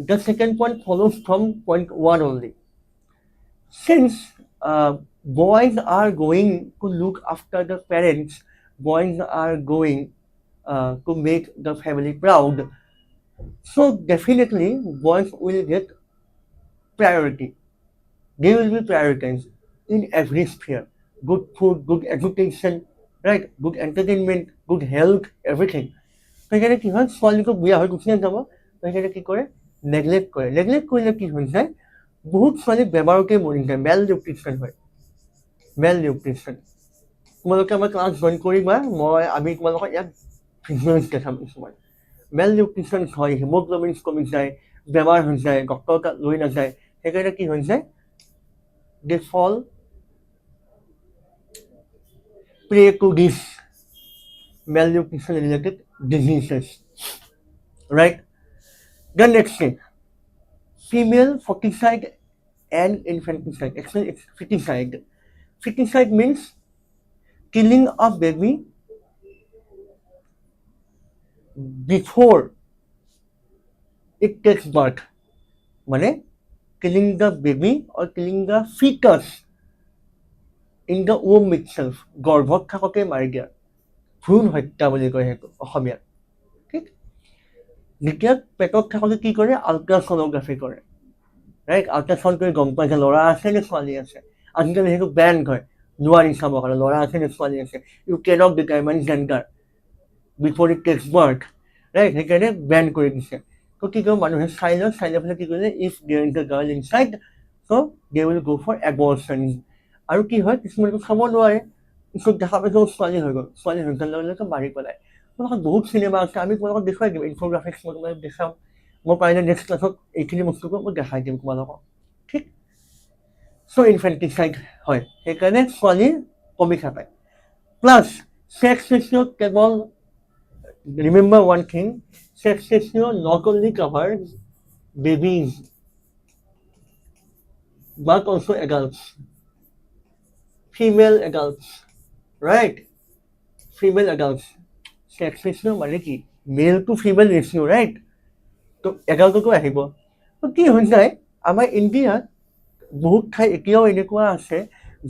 A: the second point follows from point 1 only. Since boys are going to look after the parents, boys are going to make the family proud, so definitely boys will get priority. They will be prioritized in every sphere. Good food, good education, right? Good entertainment, good health, everything. সেইকাৰণে কি হয়, ছোৱালীকো বিয়া হৈ গুচি যাব, সেইকাৰণে কি কৰে, নেগলেক্ট কৰে. নেগলেক্ট কৰিলে কি হৈ যায়, বহুত ছোৱালী বেমাৰতে মৰি যায়, মেল নিউট্ৰিশ্যন হয়. মেল নিউট্ৰিশ্যন তোমালোকে আমাৰ ক্লাছ জইন কৰিবা, আমি তোমালোকক ইয়াত ভিজুৱেলছ দেখাম কিছুমান. মেল নিউট্ৰিশ্যন হয়, হিমোগ্ল'বিনছ কমি যায়, বেমাৰ হৈ যায়, ডক্টৰৰ তাত লৈ নাযায়, সেইকাৰণে কি হৈ যায়, দে ফল prey to these malnutrition related diseases. Right? The next thing, female foeticide and infanticide. Actually, it's feticide. Feticide means killing a baby before it takes birth. মানে killing the baby or killing the fetus in the womb itself. গৰ্ভত থাকোঁতে মাৰি দিয়া। ভ্ৰূণ হত্যা বুলি কয় সেইটো অসমীয়াত। ঠিক? দ্বিতীয় পেটত থাকোঁতে কি কৰে? আল্ট্ৰাছ'ন'গ্ৰাফি কৰে। ৰাইট? আল্ট্ৰাছাউণ্ড কৰি গম পায় যে ল'ৰা আছে নে ছোৱালী আছে। আজিকালি সেইটো বেন হয়। নোৱাৰি চাবৰ কাৰণে ল'ৰা আছে নে ছোৱালী আছে। You cannot determine gender before it takes birth. Right? সেইকাৰণে বেন কৰি দিছে। তো কি কৰিব মানুহে চাই লয় পেলাই কি কৰিলে if there is a girl inside so' they will go' for abortion. আৰু কি হয় কিছুমানে খাব নোৱাৰে পিছত দেখা পাইছে ছোৱালী হৈ গ'ল ছোৱালী হৈ যোৱাৰ লগে লগে মাৰি পেলাই। তোমালোকক বহুত চিনেমা আছে আমি তোমালোকক দেখুৱাই দিম ইনফ'গ্ৰাফিক্স মই তোমালোকক দেখাম। মই পাৰিলে নেক্সট ক্লাছত এইখিনি বস্তুটো মই দেখাই দিম তোমালোকক। ঠিক? চ' ইনফেণ্টিচাইড হয় সেইকাৰণে ছোৱালী কমি থাকে। প্লাছ ছেক্স ৰেচিঅ' কেৱল remember one thing, sex ratio not only covers babies but also adults, female adults, right? Female adults. Sex ratio মানে কি? Male to female ratio, right? তো adult তো আহিব। তো কি হৈ যায় আমাৰ ইণ্ডিয়াত বহুত ঠাই এতিয়াও এনেকুৱা আছে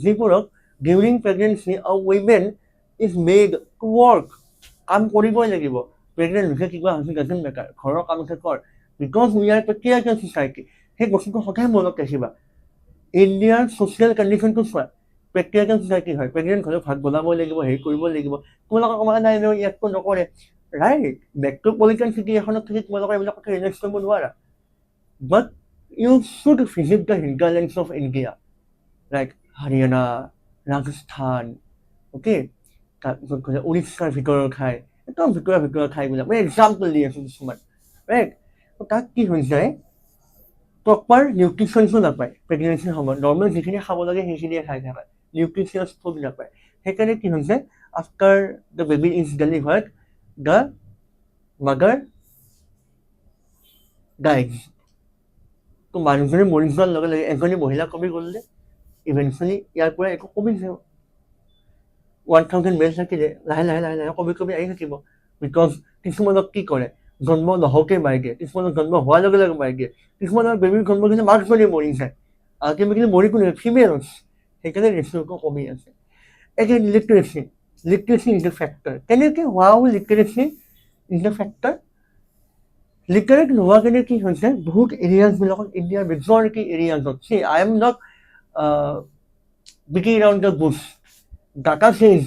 A: যিবোৰক during pregnancy a women is made to work. কাম কৰিবই লাগিব। প্ৰেগনেণ্ট হৈছে কিবা হৈছে ডাজেণ্ট মেটাৰ ঘৰৰ কাম আছে কৰ বিকজ উই আৰ পেট্ৰিয়াৰ্কেল ছ'চাইটি। সেই বস্তুটো সদায় মনত ৰাখিবা। ইণ্ডিয়াৰ ছ'চিয়েল কণ্ডিশ্যনটো চোৱা পেট্ৰিয়াৰ্কেল ছ'চাইটি হয়। প্ৰেগনেণ্ট হ'লেও ভাত বনাবই লাগিব হেৰি কৰিবই লাগিব। তোমালোকক আমাৰ নাই ইয়াততো নকৰে। ৰাইট? মেট্ৰপলিটান চিটি এখনত থাকি তোমালোকে এইবিলাক কথা ৰিয়েলাইজ কৰিব নোৱাৰা। But you should visit the hinterlands of India like Haryana Rajasthan okay তাৰপিছত গ'লে উৰিষ্যাৰ ভিতৰৰ ঠাই একদম ভিতৰৰ ঠাইবিলাক মই এক্সাম্পল দি আছোঁ কিছুমান। ৰাইট? তাত কি হৈ যায় প্ৰপাৰ নিউট্ৰিশ্যনছো নাপায় প্ৰেগনেঞ্চিৰ সময়ত। নৰ্মেল যিখিনি খাব লাগে সেইখিনিয়ে খাই থাকে নিউট্ৰিচিয়াছ ফুড নাপায়। সেইকাৰণে কি হৈছে after the baby is delivered the mother dies. তো মানুহজনী মৰি যোৱাৰ লগে লগে এজনী মহিলা কমি গ'লে ইভেঞ্চুৱেলি ইয়াৰ পৰা একো কমি যাব। 1000 মেল থাকিলে লাহে লাহে কমি আহি থাকিব। বিকজ কিছুমানক কি কৰে জন্ম নহওঁতে মাৰি দিয়ে, কিছুমানক জন্ম হোৱাৰ লগে লগে মাৰি দিয়ে, কিছুমানৰ বেবীৰ জন্ম কিন্তু মাকজনী মৰি যায় আৰু কিন্তু মৰি কোনে ফিমেলছ। সেইকাৰণে ৰেচিঅ'টো কমি আছে। Again literacy is the factor. কেনেকৈ হোৱাও literacy is the factor. Literate নোহোৱা কাৰণে কি হৈছে বহুত এৰিয়াজবিলাকত ইণ্ডিয়াৰ মেজৰিটি এৰিয়াজত see I am not beating around the bush. Data change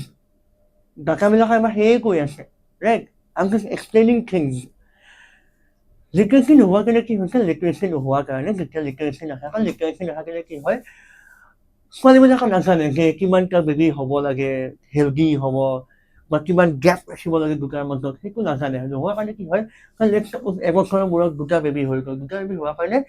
A: ডাটাবিলাকে আমাৰ সেয়ে কৈ আছে। Right? I am just explaining things. Literacy নোহোৱা কাৰণে কি হৈছে লিটাৰেচি নোহোৱাৰ কাৰণে যেতিয়া লিটাৰেচি নাথাকিলে কি হয় ছোৱালীবিলাকে নাজানে যে কিমানটা বেবী হ'ব লাগে হেল্ডি হ'ব বা কিমান গেপ ৰাখিব লাগে দুটাৰ মাজত সেইটো নাজানে। নোহোৱাৰ কাৰণে কি হয় এবছৰৰ মূৰত দুটা বেবী হৈ গ'ল। দুটা বেবী হোৱাৰ কাৰণে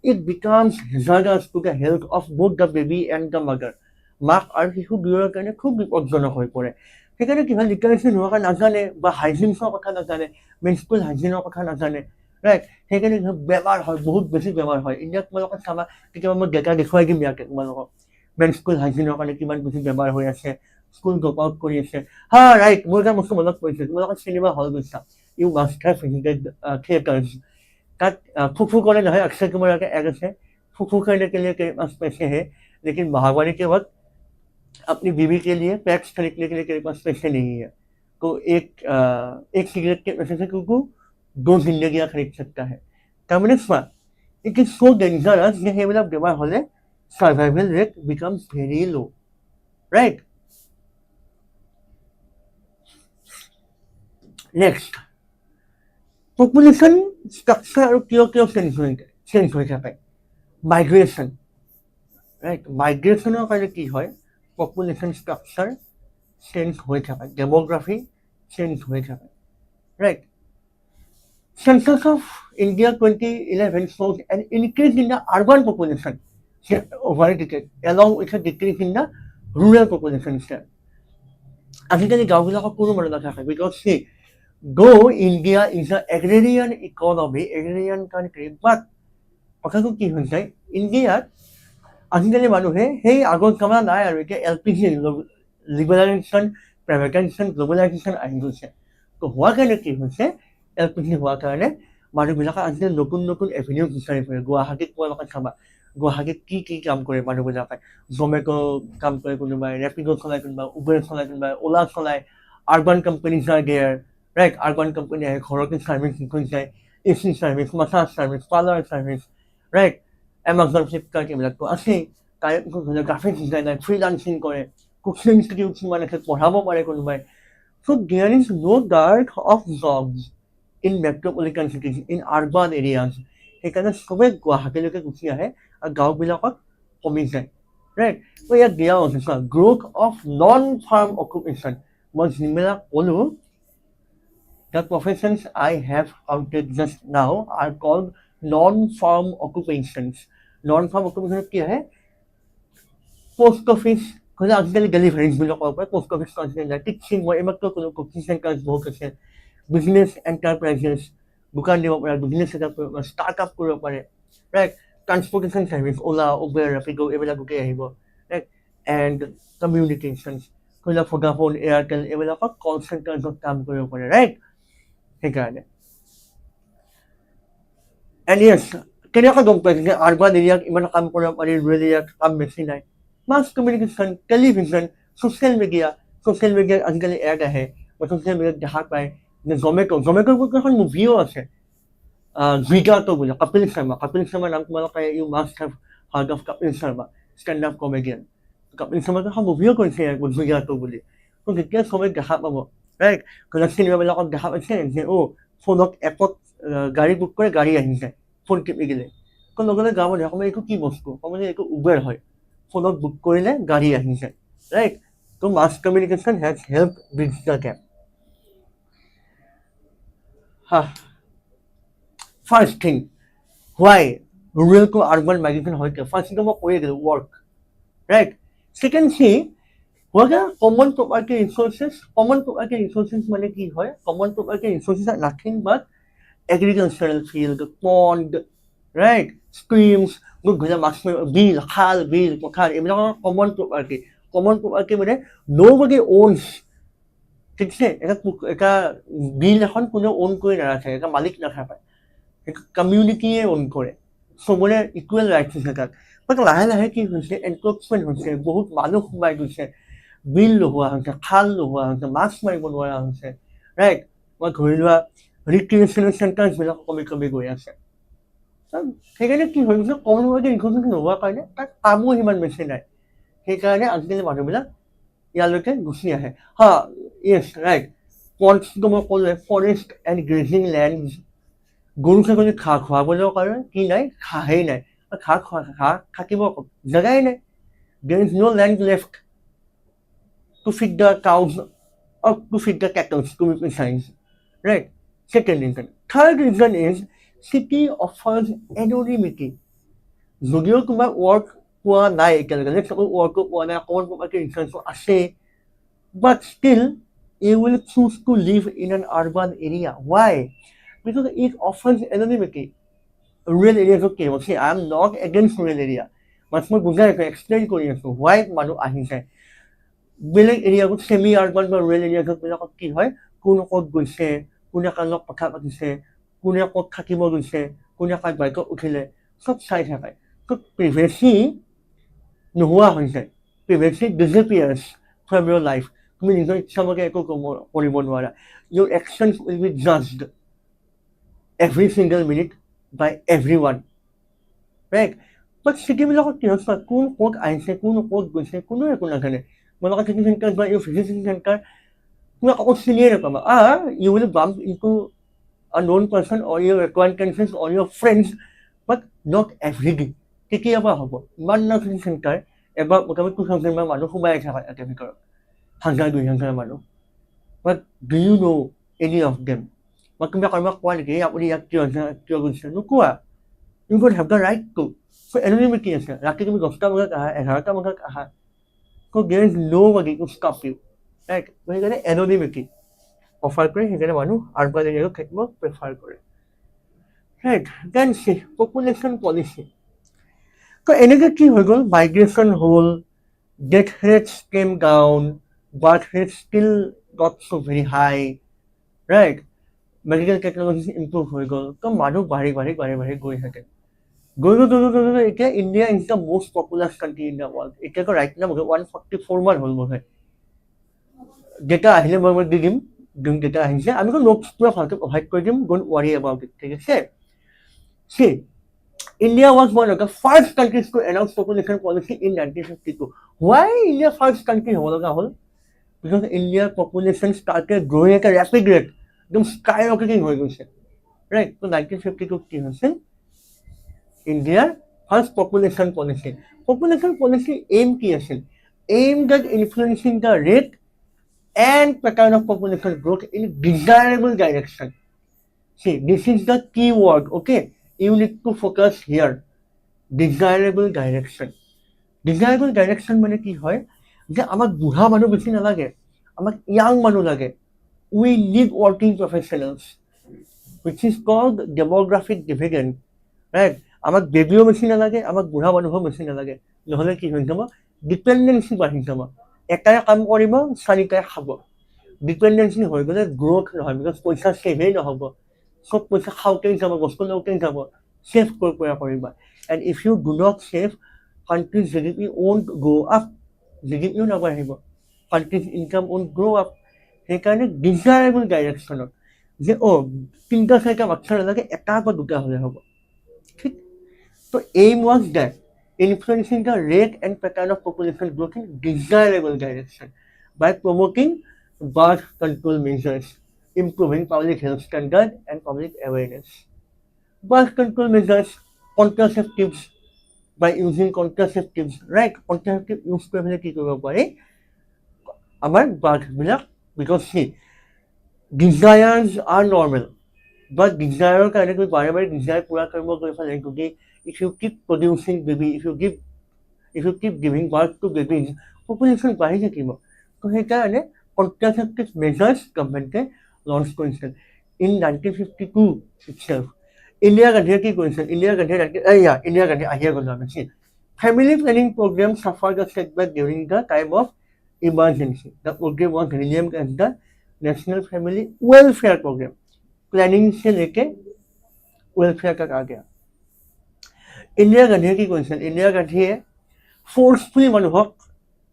A: it becomes hazardous to the health of both the baby and the mother. মাক আৰু শিশু দুয়োৰ কাৰণে খুব বিপদজনক হৈ পৰে। সেইকাৰণে কি হয় লিটাৰেচি নোহোৱাৰ কাৰণে নাজানে বা হাইজিনছৰ কথা নাজানে, মেনষ্ট্ৰুৱেল হাইজিনৰ কথা নাজানে। ৰাইট? সেইকাৰণে বেমাৰ হয় বহুত বেছি বেমাৰ হয়। ইণ্ডিয়াত তোমালোকে চাবা কেতিয়াবা মই ডেটা দেখুৱাই দিম ইয়াতে তোমালোকক মেনষ্ট্ৰুৱেল হাইজিনৰ কাৰণে কিমান বেছি বেমাৰ হৈ আছে, স্কুল ড্ৰপ আউট কৰি আছে। হা ৰাইট? মোৰ এটা বস্তু মনত পৰিছে তোমালোকে চিনেমা হল গৈছা ইউ মাষ্ট হেভ ভিজিটেড থিয়েটাৰ্ছ। তাত ফুফু কৰে নহয় অক্ষয় কুমাৰ এড আছে फूफू करने के लिए तेरे पास पैसे हैं लेकिन महामारी के वक्त अपनी बीवी के लिए पैक्स खरीदने के लिए तेरे पास पैसे नहीं है। तो एक सिगरेट के पैसे से कुकू 2 जिंदगियां खरीद सकता है। Terminus it is so dangerous that he will have given hole survival rate becomes very low. Right? Next, population structure kyo change হৈ থাকে migration. Right? Migration কাৰণে কি হয় population structure change হৈ থাকে, demography change হৈ থাকে. Right? Census of India 2011 shows an increase in the urban population over a decade along with a decrease in the rural population share. আজিকালি গাঁওবিলাকত কোনো মানুহ নাথাকে because see go India is an agrarian economy, agrarian country, but কথাটো কি হৈছে ইণ্ডিয়াত আজিকালি মানুহে সেই আগৰ কামা নাই আৰু এতিয়া LPG লিবাৰেলাইজেশ্যন প্ৰাইভেটাইজেশ্যন গ্ল'বেলাইজেশ্যন আহি গৈছে তো হোৱাৰ কাৰণে কি হৈছে LPG হোৱাৰ কাৰণে মানুহবিলাকে আজিকালি নতুন নতুন এভিনিউ বিচাৰি ফুৰে গুৱাহাটীত তোমালোকে চাবা গুৱাহাটীত কি কাম কৰে মানুহবিলাকে জমেটো কাম কৰে কোনোবাই ৰেপিড' চলায় কোনোবাই উবেৰ চলায় কোনোবাই অ'লা চলায় urban companies are there right urban company আহে ঘৰতে ছাৰ্ভিচ কৰি যায় AC service massage service parlour service right Amazon Flipkart এইবিলাকতো আছেই তাৰে গ্ৰাফিক ডিজাইনাৰ ফ্ৰীলান্সিং কৰে কোচিং ইনষ্টিটিউট কিছুমান আছে পঢ়াব পাৰে কোনোবাই so' there is no' dearth of jobs in metropolitan cities in urban areas সেইকাৰণে চবেই গুৱাহাটীলৈকে গুচি আহে আৰু গাঁওবিলাকত কমি যায় ৰাইট ত' ইয়াত দিয়া হৈছে চোৱা growth of non farm occupation মই যিবিলাক ক'লোঁ the professions I have counted just now are called non-farm occupations. Non-farm occupations কি আহে পোষ্ট অফিচ ক'লে আজিকালি ডেলিভাৰীজ বুলি ক'ব পাৰে পোষ্ট অফিচ কনচেণ্টাৰ টিচিং মই এইমাত্ৰ কোনো কোচিং চেণ্টাৰ বহুত আছে বিজনেছ এণ্টাৰপ্ৰাইজেছ দোকান দিব পাৰে বিজনেছ এটা কৰিব পাৰে ষ্টাৰ্টআপ কৰিব পাৰে right transportation service Ola Uber rapid' এইবিলাক গোটেই আহিব ৰাইট এণ্ড কমিউনিকেশ্যনছ ক'লে ভোডাফোন এয়াৰটেল এইবিলাকত কল চেণ্টাৰ্ছত কাম কৰিব পাৰে ৰাইট সেইকাৰণে এণ্ড য়েছ কেনেকৈ গম পাইছে যে আৰ্বান এৰিয়াত ইমান কাম কৰিব পাৰি ৰুৰেল এৰিয়াত কাম বেছি নাই মাছ কমিউনিকেশ্যন টেলিভিশ্যন ছ'চিয়েল মিডিয়াত আজিকালি এড আহে বা ছ'চিয়েল মিডিয়াত দেখা পায় যে জমেট'ৰ এখন মুভিও আছে জিগাটো বুলি কপিল শৰ্মাৰ নাম তোমালোকে you must have heard of Kapil Sharma stand up comedian Kapil শৰ্মাটো এখন মুভিও কৰিছে জিগাটো বুলি ত' যেতিয়া চবেই দেখা পাব ৰাইট চিনেমাবিলাকত দেখা পাইছে যে ফোনত এপত গাড়ী বুক কৰে গাড়ী আহি যায় ফোন টিপি দিলে লগে লগে গাঁৱত অসমত এইটো কি বস্তু অসমত এইটো উবেৰ হয় ফোনত বুক কৰিলে গাড়ী আহি যায় ৰাইট ত' mass communication has help bridge the gap first thing why rural to urban migration হয় ফাৰ্ষ্ট থিংটো মই কৈয়ে গ'লোঁ work right second thing what are common property resources মানে কি হয় common property resources are nothing but agricultural field pond right streams বিল খাল বিল পথাৰ এইবিলাকৰ common property মানে nobody owns ঠিক আছে এটা বিল এখন কোনেও own কৰি নাৰাখে এটা মালিক নাথাকে কমিউনিটিয়ে own কৰে চবৰে ইকুৱেল ৰাইটছ আছে তাত বাট লাহে লাহে কি হৈছে এনক্ৰোচমেণ্ট হৈছে বহুত মানুহ সোমাই গৈছে বিল নোহোৱা হৈছে খাল নোহোৱা হৈছে মাছ মাৰিব নোৱাৰা হৈছে ৰাইট মই ধৰি লোৱা ৰিক্ৰিয়েশ্যনেল চেণ্টাৰ্ছবিলাক কমি গৈ আছে সেইকাৰণে কি হৈ গৈছে কমিউনিটি ইনকমটো নোহোৱাৰ কাৰণে তাত কামো সিমান বেছি নাই সেইকাৰণে আজিকালি মানুহবিলাক ইয়ালৈকে গুচি আহে য়েছ ৰাইট পইণ্টছটো মই ক'লোৱে ফৰেষ্ট এণ্ড গ্ৰেজিং লেণ্ড গৰু ছাগলী ঘাঁহ খুৱাবলৈ কাৰণে কি নাই ঘাঁহেই নাই ঘাঁহ থাকিব জেগাই নাই there is no' land left to feed the cows or to feed the cattle, to be precise. Right? Second reason. Third reason is city offers anonymity. যদিও তোমাৰ ৱৰ্ক পোৱা নাই এতিয়ালৈকে ৱৰ্কো পোৱা নাই অকণমান প্ৰকাৰকৈ ৰিচাৰ্চো আছে but still you will choose to live in an urban area. Why? Because it offers anonymity. Rural areas okay. See, I am not against rural area. But মই বুজাই আছোঁ এক্সপ্লেইন কৰি আছোঁ why মানুহ আহি যায় বেলেগ এৰিয়াবোৰ ছেমি আৰ্বান বা ৰুৰেল এৰিয়াবিলাকত কি হয় কোন ক'ত গৈছে কোনে কাৰ লগত কথা পাতিছে কোনে ক'ত থাকিব গৈছে কোনে কাৰ বাইকত উঠিলে চব চাই থাকে ত' প্ৰিভেচি নোহোৱা হৈ যায় privacy disappears from your life তুমি নিজৰ ইচ্ছামতে একো কৰিব নোৱাৰা your actions will be judged every single minute by every one right but চিটিবিলাকত কি হয় কোন ক'ত আহিছে কোন ক'ত গৈছে কোনেও একো নাজানে Malakas city center ba yung city center kung ako senior pa you will bump into a known person or your acquaintances or your friends but not every day কেতিয়া বা হ'ব ইমান না city center এবাৰ মোটামুটি 2000 মান মানুহ সোমাই থাকে একে ভিতৰত 100-200 মানুহ but do you know any of them বা তুমি কাৰোবাক কোৱা নেকি আপুনি ইয়াত কিয় গৈছে নোকোৱা you don't have the right to so anonymity আছে ৰাতি তুমি 10টা বজাত আহা 11টা বজাত আহা So there is nobody to stop you. Right সেইকাৰণে এননিমিটি অফাৰ কৰে সেইকাৰণে মানুহ আৰ্বান এৰিয়াত থাকিব প্ৰেফাৰ কৰে right then the population policy তো এনেকৈ কি হৈ গ'ল মাইগ্ৰেশ্যন হ'ল death rates came down, birth rates still got so very high, right? Medical technology improve হৈ গ'ল তো মানুহ বাঢ়ি গৈ থাকে গৈ এতিয়া India is the most populous country in the world এতিয়াতো ৰাইট নাও 144 মান হ'ল বোধহয় ডেটা আহিলে মই দি দিম ডেটা আহিছে আমি নোটছ পুৰা ভালকৈ প্ৰভাইড কৰি দিম ডোন্ট ৱাৰি এবাউট ইট ঠিক আছে see India was one of the first countries to announce population policy in 1952. Why India first country hole? Because India's population started growing at a rapid rate. Skyrocketing right? So 1952 India first population policy. Population policy aimed at influencing the rate and pattern of population growth in desirable direction. See, this is the key word, okay? You need to focus here. Desirable direction. Desirable direction মানে কি হয় যে আমাক বুঢ়া মানুহ বেছি নালাগে আমাক ইয়াং মানুহ লাগে we need working professionals which is called demographic dividend right আমাক বেবিও বেছি নালাগে আমাক বুঢ়া মানুহো বেছি নালাগে নহলে কি হৈ যাব ডিপেন্ডেন্সি বাঢ়ি যাব এটাই কাম কৰিব চাৰিটাই খাব ডিপেন্ডেন্সি হৈ গ'লে গ্ৰোথ নহয় বিকজ পইচা সেভেই নহ'ব সব পইচা খাওঁতেই যাব বস্তু লওঁতেই যাব save কৰিবা and if you do not save country's GDP won't go up GDP নাবাঢ়িব country's income won't grow up সেইকাৰণে desirable direction যে তিনিটা চাৰিটা বাচ্চা নালাগে এটা বা দুটা হ'লে হ'ব ঠিক তো aim was that influencing the rate and pattern of population growth in desirable direction by promoting birth control measures improving public health standard and public awareness. Birth control measures, contraceptives, by using contraceptives, right? Contraceptive use কৰিবলৈ কি কৰিব পাৰি আমাৰ birthবিলাক because see, desires are normal, but desire কাৰণে তুমি বাৰে desire পুৰা কৰিব গৈ ফালে যদি if you keep producing baby, if you keep giving birth to babies, population বাঢ়ি থাকিব তো সেইকাৰণে contraceptive measures government launch কৰিছিল in 1952 itself. India Gandhi কি কৰিছিল India Gandhi আহিয়ে গ'ল আমি family planning program suffered a setback during the time of emergency. The program was renamed as the National Family Welfare Program. Planning से लेके welfare तक आ गया. India Gandhi কি কৰিছিল India Gandhiয়ে forcefully মানুহক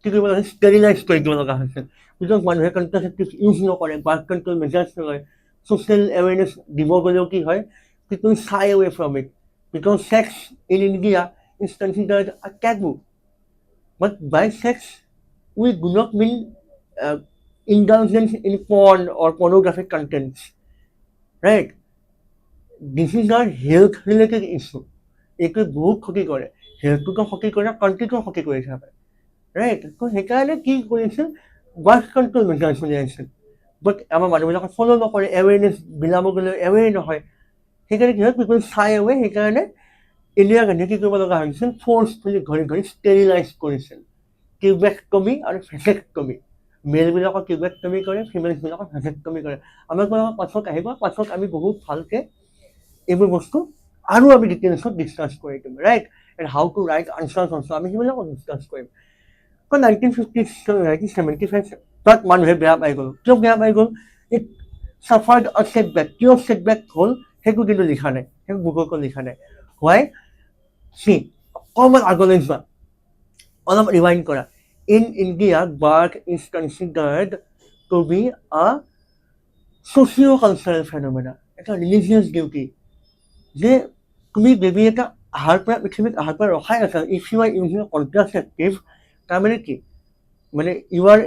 A: কি কৰিব লাগে sterilize কৰি দিব লগা হৈছিল because মানুহে contraceptive use নকৰে birth control measures নলয় social awareness দিব গ'লেও কি হয় people shy away from it because sex in India is considered a taboo but by sex we do not mean indulgence in porn or pornographic contents right this is our health related issue এইটো বহুত ক্ষতি কৰে হেল্থটোকে ক্ষতি কৰে কাণ্ট্ৰিটোও ক্ষতি কৰি থাকে right তো সেইকাৰণে কি কৰিছিল birth control measures উলিয়াইছিল but আমাৰ মানুহবিলাকে ফলো নকৰে awareness বিলাব গ'লে aware নহয় সেইকাৰণে কি হয় people shy away সেইকাৰণে ইণ্ডিয়া গান্ধী কি কৰিব লগা হৈছিল ফ'ৰ্চফুলি ঘৰি ষ্টেৰিলাইজ কৰিছিল কিউবেক্টমি আৰু ভেচেক্টমি মেলবিলাকক কিউবেক্টমি কৰে ফিমেলবিলাকক ভেচেক্টমি কৰে আমাৰ পাছত আহিব পাছত আমি বহুত ভালকৈ এইবোৰ বস্তু আৰু আমি ডিটেইলছত ডিছকাছ কৰি দিম right and how to right answers also আমি সেইবিলাকক ডিছকাছ কৰিম 1975 তাত মানুহে বেয়া পাই গ'ল কিয় বেয়া পাই গ'ল ইট চাফাৰ্ড আ ছেটবেক কিয় ছেটবেক হ'ল সেইটো কিন্তু লিখা নাই সেইটো বুকতো লিখা নাই হোৱাই চি অকণমান আগলৈ যোৱা অলপ ৰিৱাইণ্ড কৰা in India birth is considered to be a socio' cultural phenomena এটা ৰিলিজিয়াছ ডিউটি যে তুমি বেবী এটা পৃথিৱীত আহাৰ পৰা ৰখাই আছা if you are using contraceptive তাৰমানে কি মানে you are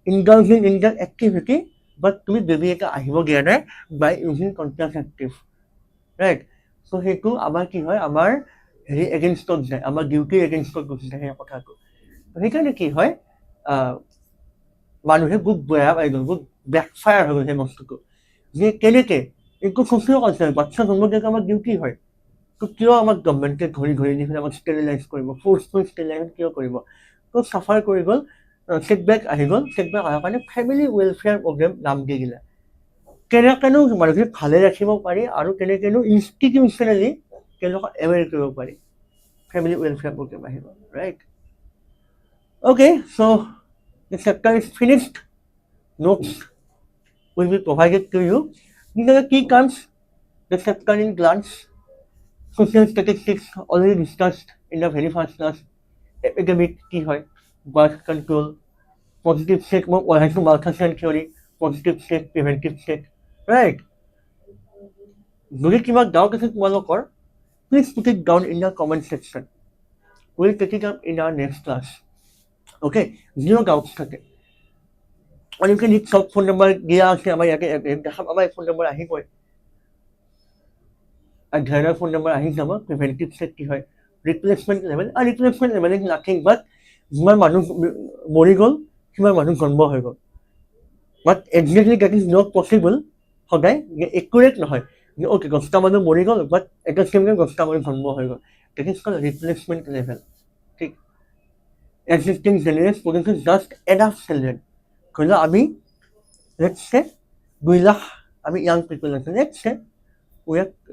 A: indulging in the activity but তুমি বেবী এটা আহিব দিয়া নাই বাই ইউজিং কণ্ট্ৰাচেপ্টিভ ৰাইট চ' সেইটো আমাৰ কি হয় আমাৰ হেৰি এগেইনষ্টত যায় আমাৰ ডিউটিৰ এগেইনষ্টত গুচি যায় সেই কথাটো সেইকাৰণে কি হয় মানুহে বহুত বেয়া পাই গ'ল বহুত বেকফায়াৰ হৈ গ'ল সেই বস্তুটো যে কেনেকৈ এইটো ছ'চিঅ' কালচাৰ বাচ্চা জন্ম দিয়াটো আমাৰ ডিউটি হয় তো কিয় আমাক গভৰ্ণমেণ্টে ঘৰি নি পেলাই আমাক ষ্টেৰিলাইজ কৰিব ফ'ৰ্চফুল ষ্টেৰিলাইজ কিয় কৰিব তো চাফাৰ কৰি গ'ল setback আহি গ'ল, setback অহাৰ কাৰণে family welfare program নাম দি দিলে। কেনেকৈনো মানুহখিনিক ভালে ৰাখিব পাৰি আৰু কেনেকৈনো institutionally তেওঁলোকক aware কৰিব পাৰি, family welfare program আহিব, right? Okay, so the chapter is finished. Notes will be provided to you. These are the key terms the chapter in glance. Social statistics already discussed in the very first class. Epidemic কি হয়, birth control, positive state, মই পঢ়াইছোঁ malfunction theory, positive state, preventive state, right? যদি কিবা doubt আছে তোমালোকৰ, please put it down in the comment section. We'll take it up in our next class. Okay, zero doubts থাকে। আৰু you can hit চব phone number দিয়া আছে আমাৰ ইয়াতে দেখাম, আমাৰ phone number আহিবই, Adhyayan phone number আহি যাব। preventive state কি হয়, replacement level, আৰু replacement level is nothing but যিমান মানুহ মৰি গ'ল সিমান মানুহ জন্ম হৈ গ'ল, but exactly that is not possible সদায়, accurate নহয় যে okay 10টা মানুহ মৰি গ'ল but এটা same time 10টা মানুহ জন্ম হৈ গ'ল, that is called replacement level, ঠিক? existing generation produces just enough children, ধৰি লওক আমি let's say 2 লাখ আমি young people আছে, let's say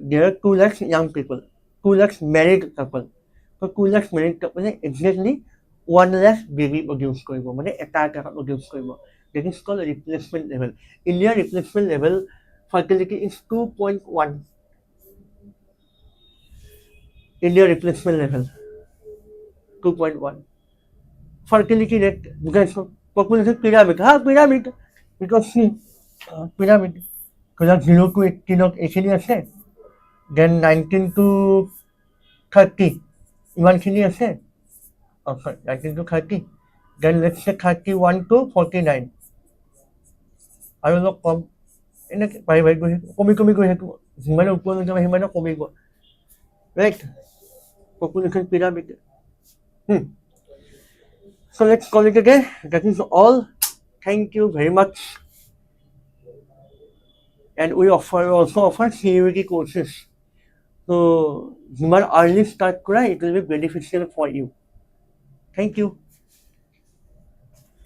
A: there are 2 lakhs young people, 2 lakhs married couple, so 2 lakhs married couple exactly 1 lakh baby produce কৰিব, মানে এটা produce কৰিব, that is called replacement level. India replacement level fertility is 2.1. India replacement level 2.1. Fertility rate because population pyramid, pyramid, because see pyramid, because 0 to 18 এইখিনি আছে, then 19 to 30 ইমানখিনি আছে, sorry 19 to 30, then let's say 31 to 49 আৰু অলপ কম, এনেকৈ বাঢ়ি বাঢ়ি গৈ কমি গৈ থাকিব, যিমানে ওপৰলৈ যাব সিমানে কমিব, right? population pyramid. So let's call it a day. That is all. Thank you very much. And we also offer CUET courses. So যিমান early start কৰা, it will be beneficial for you. Thank you.